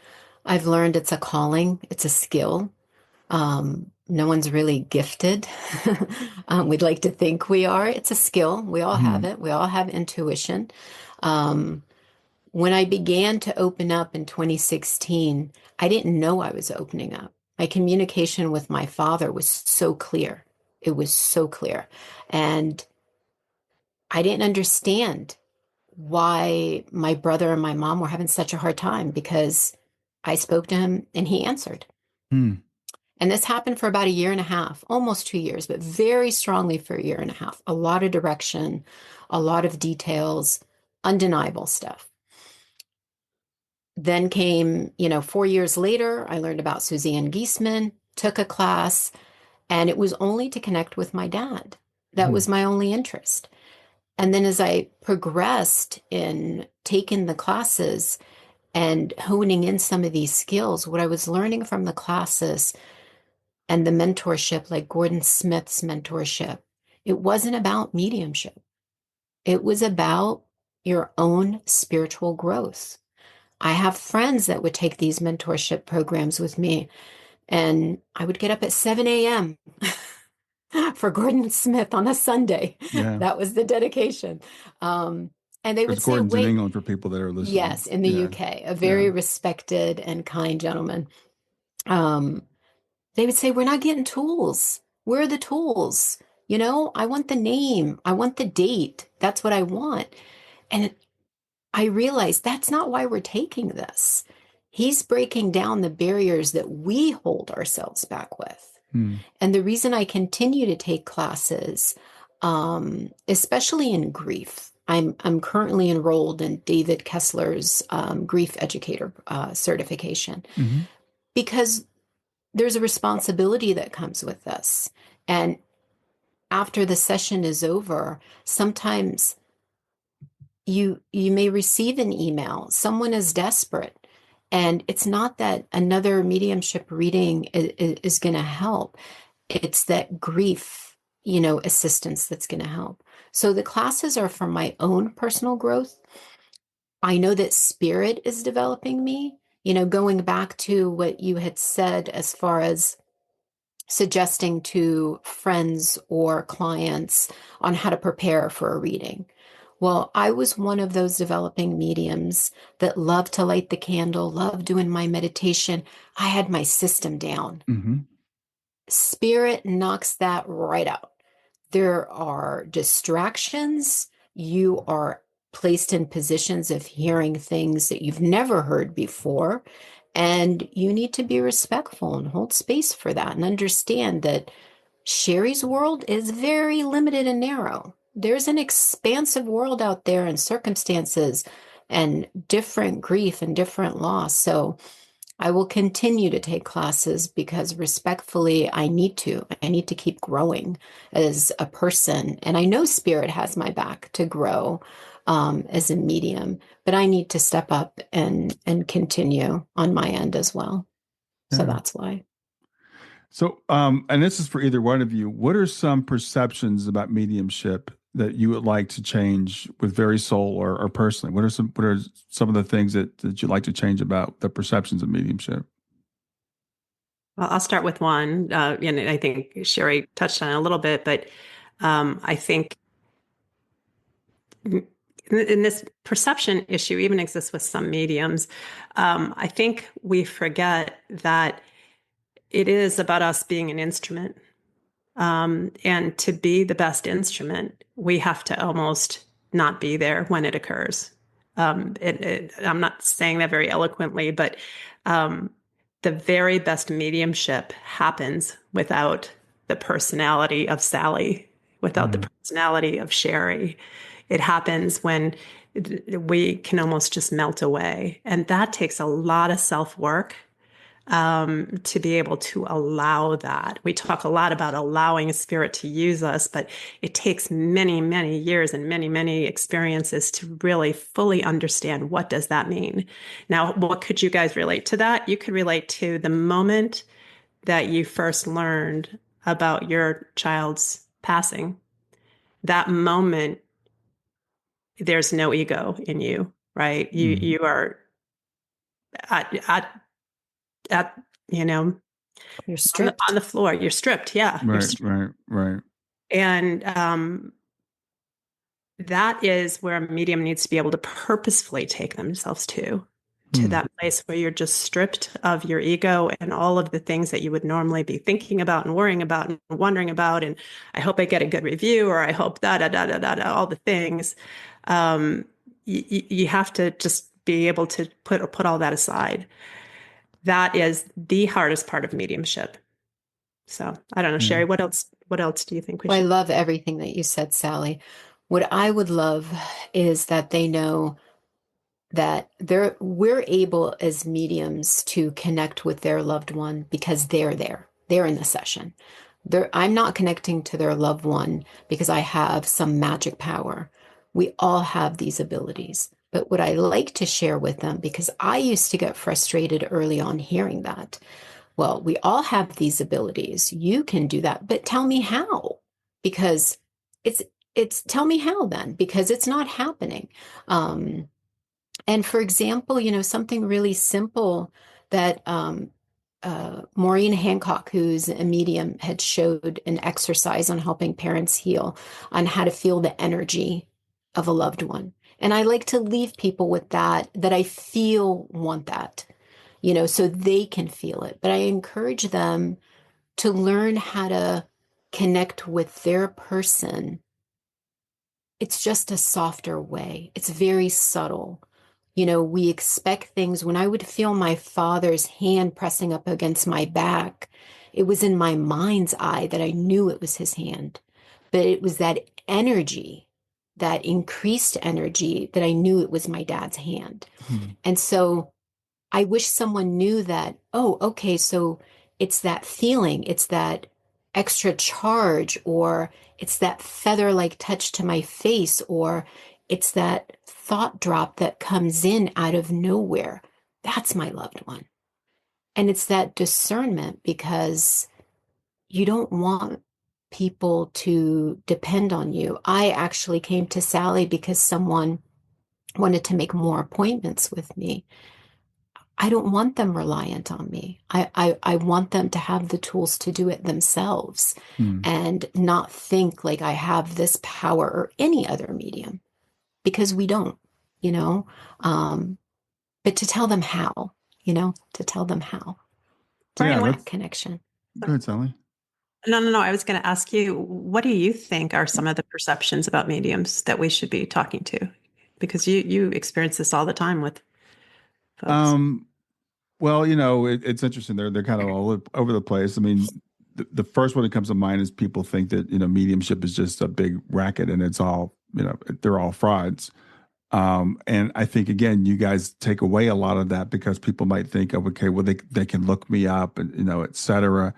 I've learned it's a calling, it's a skill. No one's really gifted. We'd like to think we are. It's a skill. We all have Mhm. it. We all have intuition. Um, when I began to open up in 2016, I didn't know I was opening up. My communication with my father was so clear. It was so clear. And I didn't understand why my brother and my mom were having such a hard time because I spoke to him and he answered. Hmm. And this happened for about a year and a half, almost 2 years, but very strongly for a year and a half. A lot of direction, a lot of details, undeniable stuff. Then came, 4 years later, I learned about Suzanne Giesemann, took a class, and it was only to connect with my dad. That Hmm. was my only interest. And then as I progressed in taking the classes and honing in some of these skills, what I was learning from the classes and the mentorship, like Gordon Smith's mentorship, it wasn't about mediumship. It was about your own spiritual growth. I have friends that would take these mentorship programs with me, and I would get up at 7 a.m. for Gordon Smith on a Sunday. Yeah, That was the dedication. And they would because say, Gordon's in wait, England for people that are listening. yes, in the Yeah, UK, a yeah. very respected and kind gentleman. Um, they would say, we're not getting tools. Where are the tools? I want the name. I want the date. That's what I want. And I realized that's not why we're taking this. He's breaking down the barriers that we hold ourselves back with. Hmm. And the reason I continue to take classes, especially in grief, I'm currently enrolled in David Kessler's grief educator certification Hmm. because there's a responsibility that comes with this. And after the session is over, sometimes you may receive an email. Someone is desperate. And it's not that another mediumship reading is going to help. It's that grief, assistance that's going to help. So the classes are for my own personal growth. I know that spirit is developing me, going back to what you had said as far as suggesting to friends or clients on how to prepare for a reading. Well, I was one of those developing mediums that loved to light the candle, loved doing my meditation. I had my system down. Hmm. Spirit knocks that right out. There are distractions. You are placed in positions of hearing things that you've never heard before. And you need to be respectful and hold space for that and understand that Sherry's world is very limited and narrow. There's an expansive world out there and circumstances and different grief and different loss. So I will continue to take classes because respectfully, I need to. I need to keep growing as a person. And I know Spirit has my back to grow as a medium, but I need to step up and continue on my end as well. So Yeah. that's why. So, and this is for either one of you. What are some perceptions about mediumship that you would like to change with VerySoul or personally? What are some of the things that you'd like to change about the perceptions of mediumship? Well, I'll start with one, and I think Sherry touched on it a little bit, but I think in this perception issue even exists with some mediums. I think we forget that it is about us being an instrument. And to be the best instrument, we have to almost not be there when it occurs. I'm not saying that very eloquently, but the very best mediumship happens without the personality of Sally, without the personality of Sherry. It happens when we can almost just melt away. And that takes a lot of self-work to be able to allow that. We talk a lot about allowing a spirit to use us, but it takes many, many years and many, many experiences to really fully understand what does that mean. Now, what could you guys relate to that? You could relate to the moment that you first learned about your child's passing. That moment, there's no ego in you, right? You are at at you know You're stripped. on the floor. You're stripped. Yeah. You're Right, stripped. right. And that is where a medium needs to be able to purposefully take themselves to that place where you're just stripped of your ego and all of the things that you would normally be thinking about and worrying about and wondering about. And I hope I get a good review, or I hope all the things. You have to just be able to put all that aside. That is the hardest part of mediumship. So I don't know, Yeah. Sherry, what else do you think we Well, I should? love everything that you said, Sally. What I would love is that they know that we're able as mediums to connect with their loved one because they're there. They're in the session. I'm not connecting to their loved one because I have some magic power. We all have these abilities. But what I like to share with them, because I used to get frustrated early on hearing that, well, we all have these abilities. You can do that, but tell me how, because it's tell me how then, because it's not happening. And for example, something really simple that Maureen Hancock, who's a medium, had showed an exercise on helping parents heal on how to feel the energy of a loved one. And I like to leave people with that I feel want that, so they can feel it. But I encourage them to learn how to connect with their person. It's just a softer way. It's very subtle. We expect things. When I would feel my father's hand pressing up against my back, it was in my mind's eye that I knew it was his hand. But it was that energy, that increased energy, that I knew it was my dad's hand. And so I wish someone knew that, oh, okay, so it's that feeling, it's that extra charge, or it's that feather-like touch to my face, or it's that thought drop that comes in out of nowhere. That's my loved one. And it's that discernment, because you don't want people to depend on you. I actually came to Sally because someone wanted to make more appointments with me. I don't want them reliant on me. I want them to have the tools to do it themselves and not think like I have this power or any other medium, because we don't, you know, but to tell them how, to tell them how. Brian, Yeah, what? that's Connection. go ahead, Sally. No. I was going to ask you, what do you think are some of the perceptions about mediums that we should be talking to? Because you experience this all the time with folks. Well, it's interesting. They're kind of all over the place. I mean, the first one that comes to mind is people think that mediumship is just a big racket and it's all they're all frauds. And I think again, you guys take away a lot of that because people might think of, okay, well they can look me up and et cetera.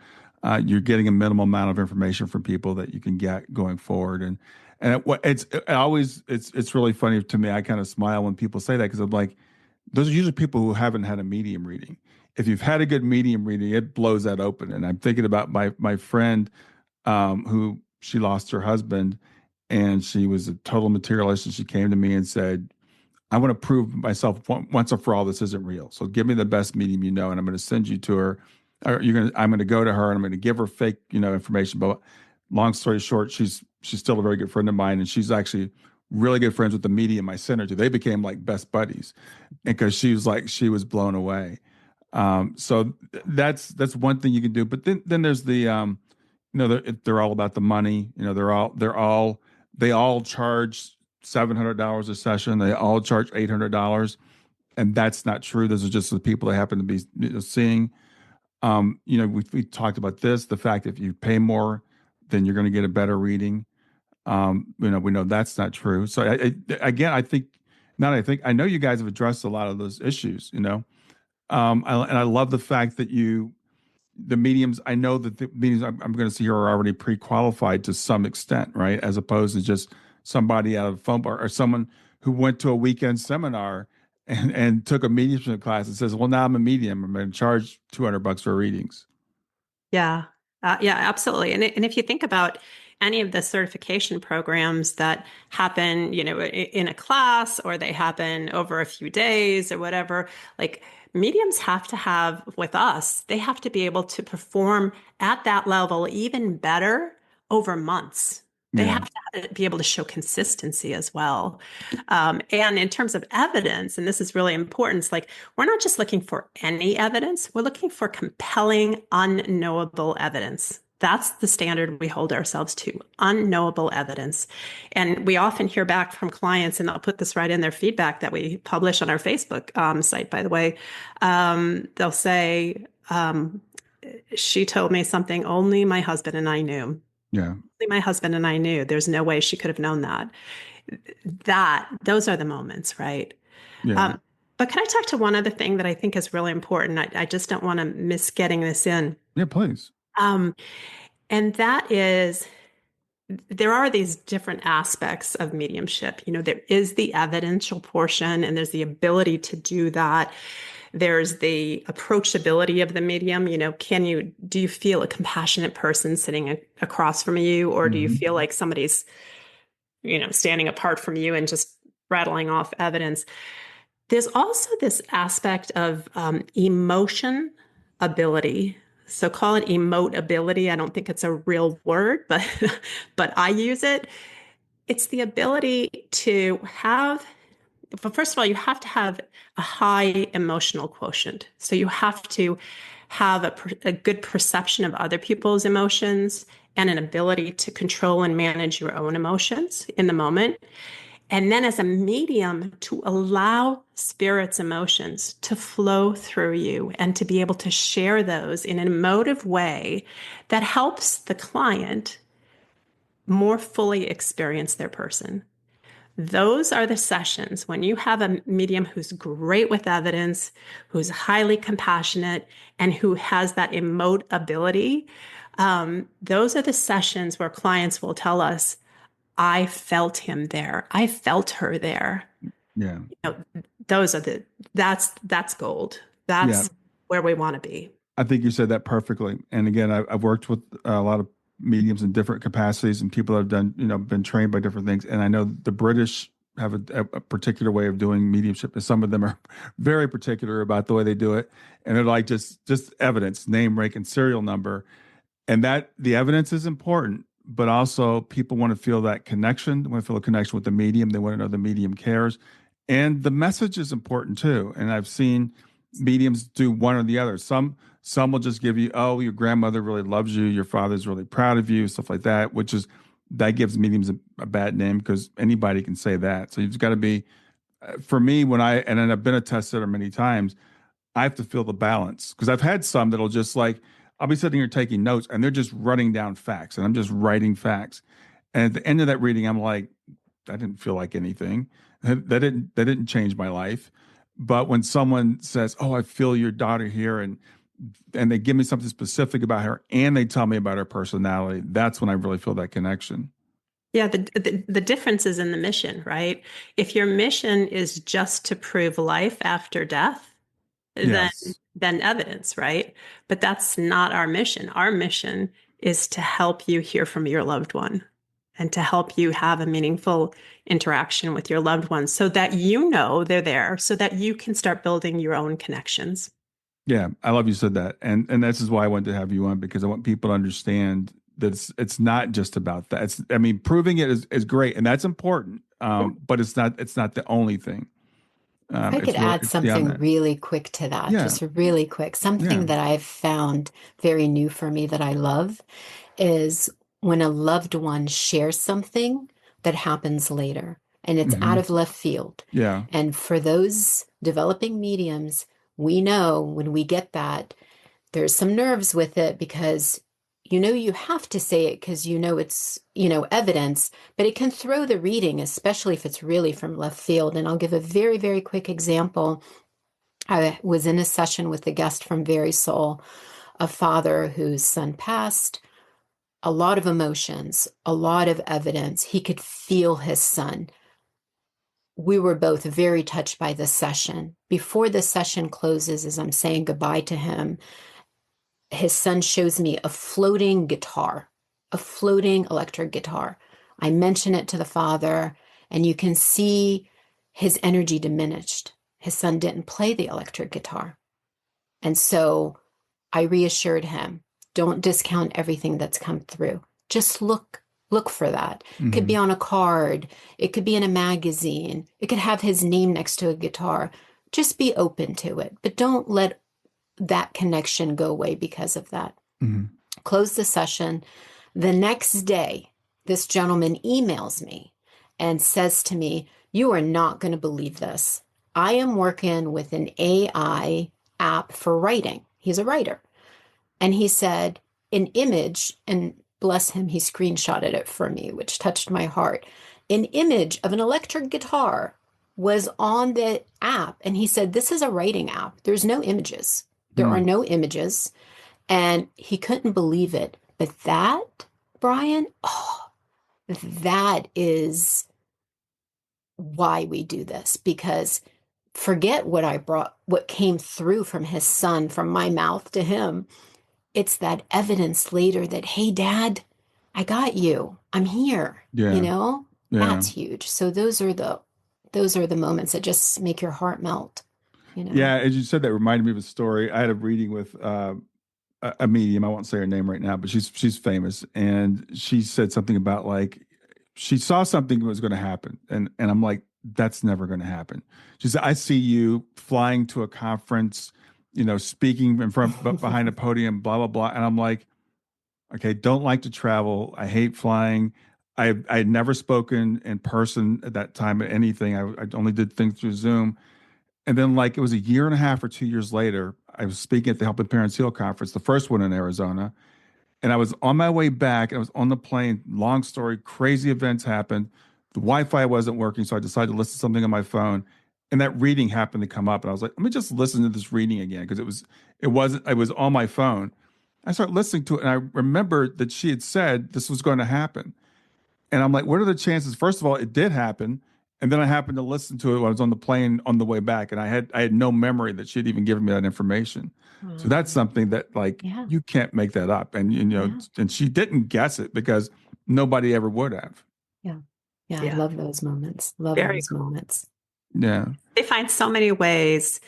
You're getting a minimal amount of information from people that you can get going forward, and it's really funny to me. I kind of smile when people say that because I'm like, those are usually people who haven't had a medium reading. If you've had a good medium reading, it blows that open. And I'm thinking about my friend who she lost her husband, and she was a total materialist. And she came to me and said, I want to prove myself once and for all this isn't real. So give me the best medium and I'm going to send you to her. Or I'm going to go to her and I'm going to give her fake information. But long story short, she's still a very good friend of mine, and she's actually really good friends with the medium I sent her to. They became like best buddies, and because she was blown away. So that's one thing you can do. But then there's the they're all about the money. They all charge $700 a session. They all charge $800, and that's not true. Those are just the people they happen to be seeing. We talked about this, the fact that if you pay more, then you're going to get a better reading. We know that's not true. So again, I know you guys have addressed a lot of those issues, and I love the fact that the mediums, I know that the mediums I'm going to see here are already pre-qualified to some extent, right? As opposed to just somebody out of a phone bar or someone who went to a weekend seminar and took a mediumship class and says, well, now I'm a medium. I'm going to charge $200 for readings. Yeah. Yeah, absolutely. And if you think about any of the certification programs that happen, in a class or they happen over a few days or whatever, like mediums have to have with us, they have to be able to perform at that level even better over months. They Yeah. have to be able to show consistency as well. And in terms of evidence, and this is really important, it's like we're not just looking for any evidence, we're looking for compelling, unknowable evidence. That's the standard we hold ourselves to, unknowable evidence. And we often hear back from clients, and I'll put this right in their feedback that we publish on our Facebook site, by the way. They'll say, she told me something only my husband and I knew. Yeah. Only my husband and I knew. There's no way she could have known that. Those are the moments, right? Yeah. But can I talk to one other thing that I think is really important? I just don't want to miss getting this in. Yeah, please. And that is, there are these different aspects of mediumship. There is the evidential portion, and there's the ability to do that. There's the approachability of the medium. Do you feel a compassionate person sitting across from you, or do you feel like somebody's, standing apart from you and just rattling off evidence? There's also this aspect of emotion ability. So call it emote ability. I don't think it's a real word, but but I use it. It's the ability to have, but first of all, you have to have a high emotional quotient. So you have to have a good perception of other people's emotions and an ability to control and manage your own emotions in the moment. And then as a medium, to allow spirit's emotions to flow through you and to be able to share those in an emotive way that helps the client more fully experience their person. Those are the sessions when you have a medium who's great with evidence, who's highly compassionate, and who has that emote ability. Those are the sessions where clients will tell us, I felt him there. I felt her there. Yeah. That's gold. That's where we want to be. I think you said that perfectly. And again, I've worked with a lot of mediums in different capacities and people that have done, been trained by different things. And I know the British have a particular way of doing mediumship, and some of them are very particular about the way they do it. And they're like just evidence, name, rank, and serial number. And that the evidence is important, but also people want to feel that connection. They want to feel a connection with the medium. They want to know the medium cares. And the message is important too. And I've seen mediums do one or the other. Some will just give you, oh, your grandmother really loves you, your father's really proud of you, stuff like that, that gives mediums a bad name because anybody can say that. So you've got to be, for me, and I've been a test setter many times, I have to feel the balance, because I've had some that'll just like, I'll be sitting here taking notes and they're just running down facts and I'm just writing facts. And at the end of that reading, I'm like, I didn't feel like anything. That didn't change my life. But when someone says, "Oh, I feel your daughter here," and they give me something specific about her and they tell me about her personality, that's when I really feel that connection. Yeah, the difference is in the mission, right? If your mission is just to prove life after death, then Yes. then evidence, right? But that's not our mission. Our mission is to help you hear from your loved one and to help you have a meaningful interaction with your loved ones so that you know they're there, so that you can start building your own connections. Yeah, I love you said that. And this is why I wanted to have you on, because I want people to understand that it's not just about that. It's, I mean, proving it is great and that's important. But it's not the only thing. If I could It's really, add it's beyond something that. really quick to that, Yeah. just really quick, Yeah. something that I've found very new for me that I love is when a loved one shares something that happens later and it's out Hmm. of left field. Yeah. And for those developing mediums, we know when we get that, there's some nerves with it because you have to say it because it's evidence, but it can throw the reading, especially if it's really from left field. And I'll give a very, very quick example. I was in a session with a guest from VerySoul, a father whose son passed, a lot of emotions, a lot of evidence. He could feel his son. We were both very touched by the session. Before the session closes, as I'm saying goodbye to him, his son shows me a floating guitar, a floating electric guitar. I mention it to the father, and you can see his energy diminished. His son didn't play the electric guitar. And so I reassured him, don't discount everything that's come through. Just look for that. It could be Hmm. on a card. It could be in a magazine. It could have his name next to a guitar. Just be open to it, but don't let that connection go away because of that. Hmm. Close the session. The next day, this gentleman emails me and says to me, "You are not going to believe this. I am working with an AI app for writing." He's a writer. And he said, an image, and bless him, he screenshotted it for me, which touched my heart. An image of an electric guitar was on the app. And he said, this is a writing app. There's no images. There are no images. And he couldn't believe it. But that, Brian, oh, that is why we do this, because forget what came through from his son, from my mouth to him. It's that evidence later that, hey, Dad, I got you. I'm here. Yeah. Yeah. That's huge. So those are the moments that just make your heart melt, you know. Yeah. As you said, that reminded me of a story. I had a reading with a medium. I won't say her name right now, but she's famous, and she said something about like she saw something was going to happen, and I'm like, that's never going to happen. She said, I see you flying to a conference, speaking in front but behind a podium, blah blah blah, and I'm like, okay, don't like to travel. I hate flying. I had never spoken in person at that time at anything. I only did things through Zoom. And then, like, it was a year and a half or 2 years later, I was speaking at the Helping Parents Heal conference, the first one in Arizona. And I was on my way back. I was on the plane. Long story, crazy events happened. The Wi-Fi wasn't working, so I decided to listen to something on my phone. And that reading happened to come up, and I was like, "Let me just listen to this reading again," because it was on my phone. I started listening to it, and I remembered that she had said this was going to happen. And I'm like, what are the chances? First of all, it did happen. And then I happened to listen to it when I was on the plane on the way back. And I had no memory that she'd even given me that information. So that's Um, something that like yeah, you can't make that up. And yeah, and she didn't guess it because nobody ever would have. yeah, yeah. I Yeah, love those moments. Love very those cool. moments. Yeah. They find so many ways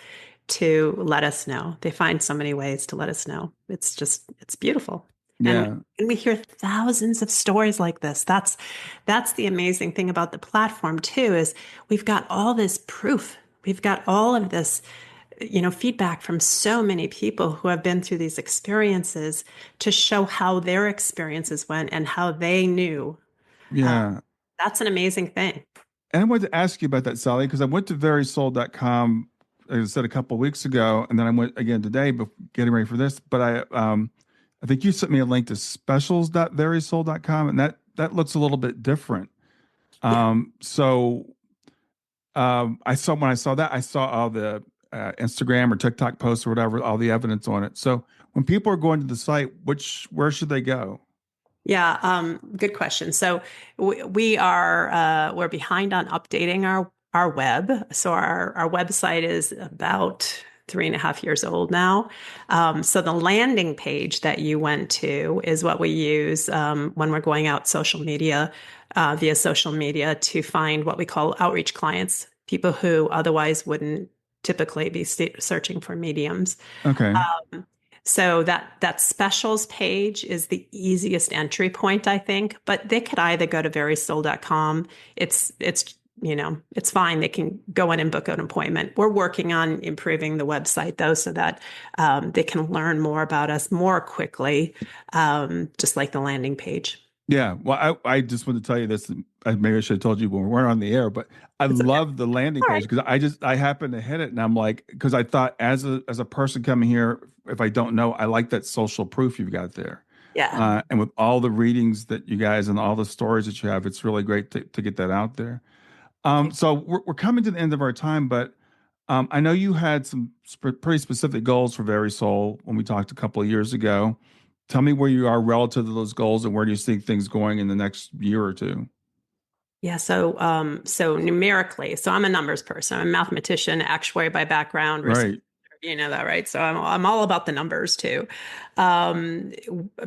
to let us know. They find so many ways to let us know. It's beautiful. And Yeah. and we hear thousands of stories like this. That's the amazing thing about the platform too, is we've got all this proof. We've got all of this, feedback from so many people who have been through these experiences to show how their experiences went and how they knew. Uh, Yeah. that's an amazing thing. And I wanted to ask you about that, Sally, because I went to verysoul.com I said a couple of weeks ago, and then I went again today, but getting ready for this. But I think you sent me a link to specials.verysoul.com, and that looks a little bit different. Yeah. So I saw when I saw that, I saw all the Instagram or TikTok posts or whatever, all the evidence on it. So when people are going to the site, where should they go? Yeah, good question. So we're behind on updating our web. So our website is about 3.5 years old now. So the landing page that you went to is what we use when we're going out via social media to find what we call outreach clients, people who otherwise wouldn't typically be searching for mediums. Okay. So that specials page is the easiest entry point, I think, but they could either go to verysoul.com. It's fine. They can go in and book an appointment. We're working on improving the website though, so that they can learn more about us more quickly, just like the landing page. Yeah. Well, I just want to tell you this. Maybe I should have told you when we weren't on the air, but I It's okay. love the landing All page right. because I happened to hit it, and I'm like, because I thought as a person coming here, if I don't know, I like that social proof you've got there. Yeah. And with all the readings that you guys and all the stories that you have, it's really great to get that out there. So we're coming to the end of our time, but I know you had some pretty specific goals for Very Soul when we talked a couple of years ago. Tell me where you are relative to those goals, and where do you see things going in the next year or two? Yeah, so numerically, so I'm a numbers person. I'm a mathematician, actuary by background, Right. you know that, right? So I'm all about the numbers too. Um,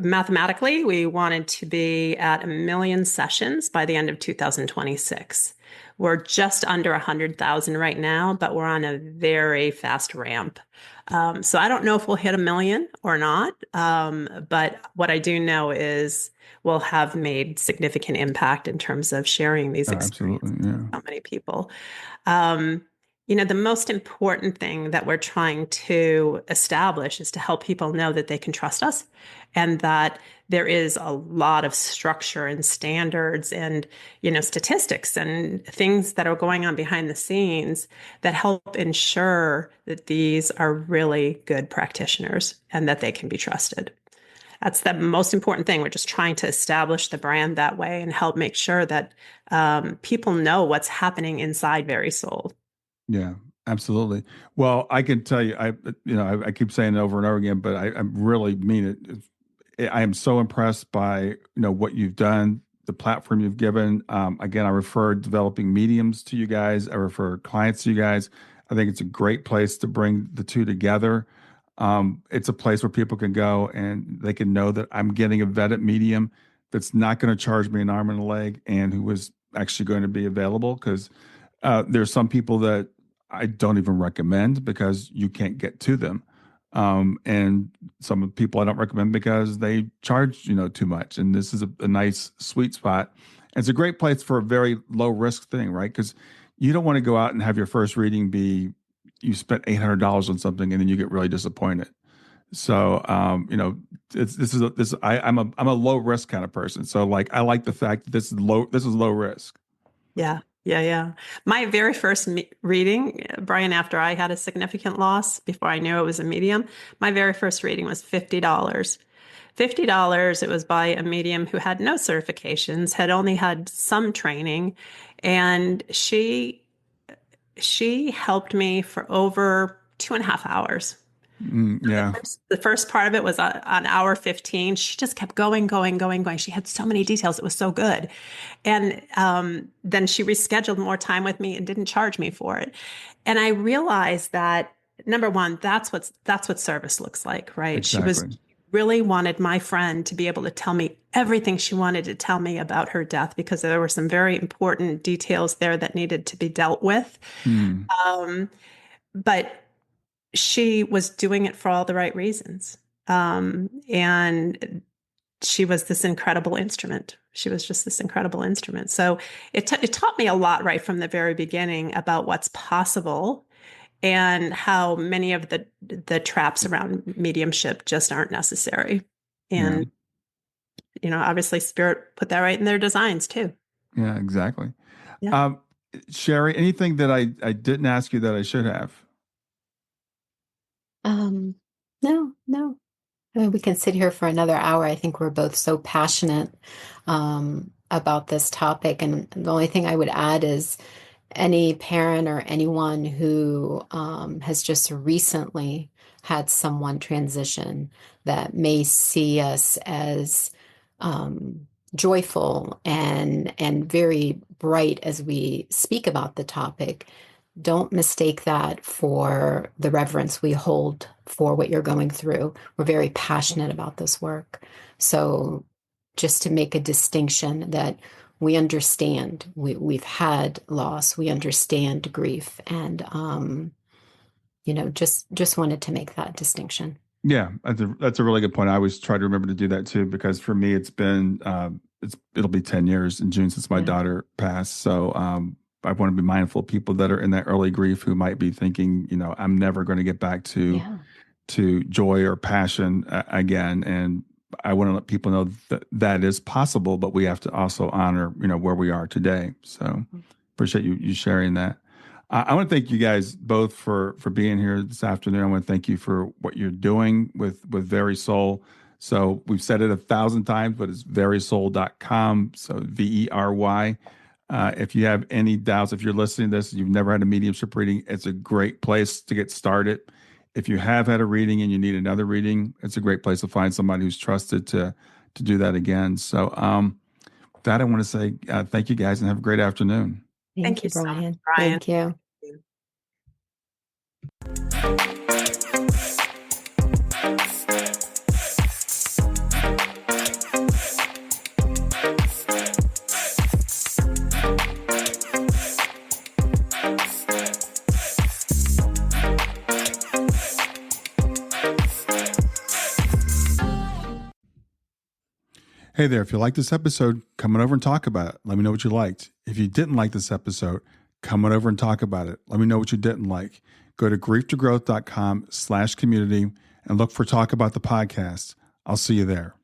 Mathematically, we wanted to be at 1 million sessions by the end of 2026. We're just under 100,000 right now, but we're on a very fast ramp. So I don't know if we'll hit 1 million or not. But what I do know is we'll have made significant impact in terms of sharing these experiences Absolutely. Yeah. with so many people. Um, the most important thing that we're trying to establish is to help people know that they can trust us and that there is a lot of structure and standards and, statistics and things that are going on behind the scenes that help ensure that these are really good practitioners and that they can be trusted. That's the most important thing. We're just trying to establish the brand that way and help make sure that people know what's happening inside VerySoul. Yeah, absolutely. Well, I can tell you, I keep saying it over and over again, but I really mean it. I am so impressed by, what you've done, the platform you've given. Again, I refer developing mediums to you guys. I refer clients to you guys. I think it's a great place to bring the two together. It's a place where people can go and they can know that I'm getting a vetted medium that's not going to charge me an arm and a leg, and who is actually going to be available, because there's some people that I don't even recommend because you can't get to them. And some people I don't recommend because they charge, too much. And this is a nice sweet spot. And it's a great place for a very low risk thing, right? Because you don't want to go out and have your first reading be you spent $800 on something and then you get really disappointed. So, I'm a low risk kind of person. So like, I like the fact that this is low risk. Yeah, yeah, yeah. My very first reading, Brian, after I had a significant loss, before I knew it was a medium, my very first reading was $50. $50. It was by a medium who had no certifications, had only had some training, and she helped me for over 2.5 hours. Yeah. The first part of it was on hour 15. She just kept going, going, going, going. She had so many details. It was so good. And then she rescheduled more time with me and didn't charge me for it. And I realized that, number one, that's what service looks like, right? She Exactly. really wanted my friend to be able to tell me everything she wanted to tell me about her death, because there were some very important details there that needed to be dealt with. Mm. But she was doing it for all the right reasons. And she was this incredible instrument. She was just this incredible instrument. So it taught me a lot right from the very beginning about what's possible and how many of the traps around mediumship just aren't necessary. Yeah. And, obviously Spirit put that right in their designs too. Yeah, exactly. Yeah. Um, Sherry, anything that I didn't ask you that I should have? No, no. I mean, we can sit here for another hour. I think we're both so passionate about this topic. And the only thing I would add is any parent or anyone who has just recently had someone transition that may see us as joyful and very bright as we speak about the topic. Don't mistake that for the reverence we hold for what you're going through. We're very passionate about this work. So just to make a distinction that we understand, we've had loss, we understand grief, and just wanted to make that distinction. Yeah, that's a really good point. I always try to remember to do that too, because for me, it's been it'll be 10 years in June since my daughter passed. So I want to be mindful of people that are in that early grief who might be thinking, I'm never going to get back to joy or passion again. And I want to let people know that that is possible, but we have to also honor, where we are today. So appreciate you sharing that. I want to thank you guys both for being here this afternoon. I want to thank you for what you're doing with VerySoul. So we've said it 1,000 times, but it's verysoul.com. So VERY. If you have any doubts, if you're listening to this, you've never had a mediumship reading, it's a great place to get started. If you have had a reading and you need another reading, it's a great place to find somebody who's trusted to do that again. So with that, I want to say thank you guys and have a great afternoon. Thank you, Brian. So much, Brian. Thank you. Hey there, if you liked this episode, come on over and talk about it. Let me know what you liked. If you didn't like this episode, come on over and talk about it. Let me know what you didn't like. Go to grieftogrowth.com/community and look for Talk About the Podcast. I'll see you there.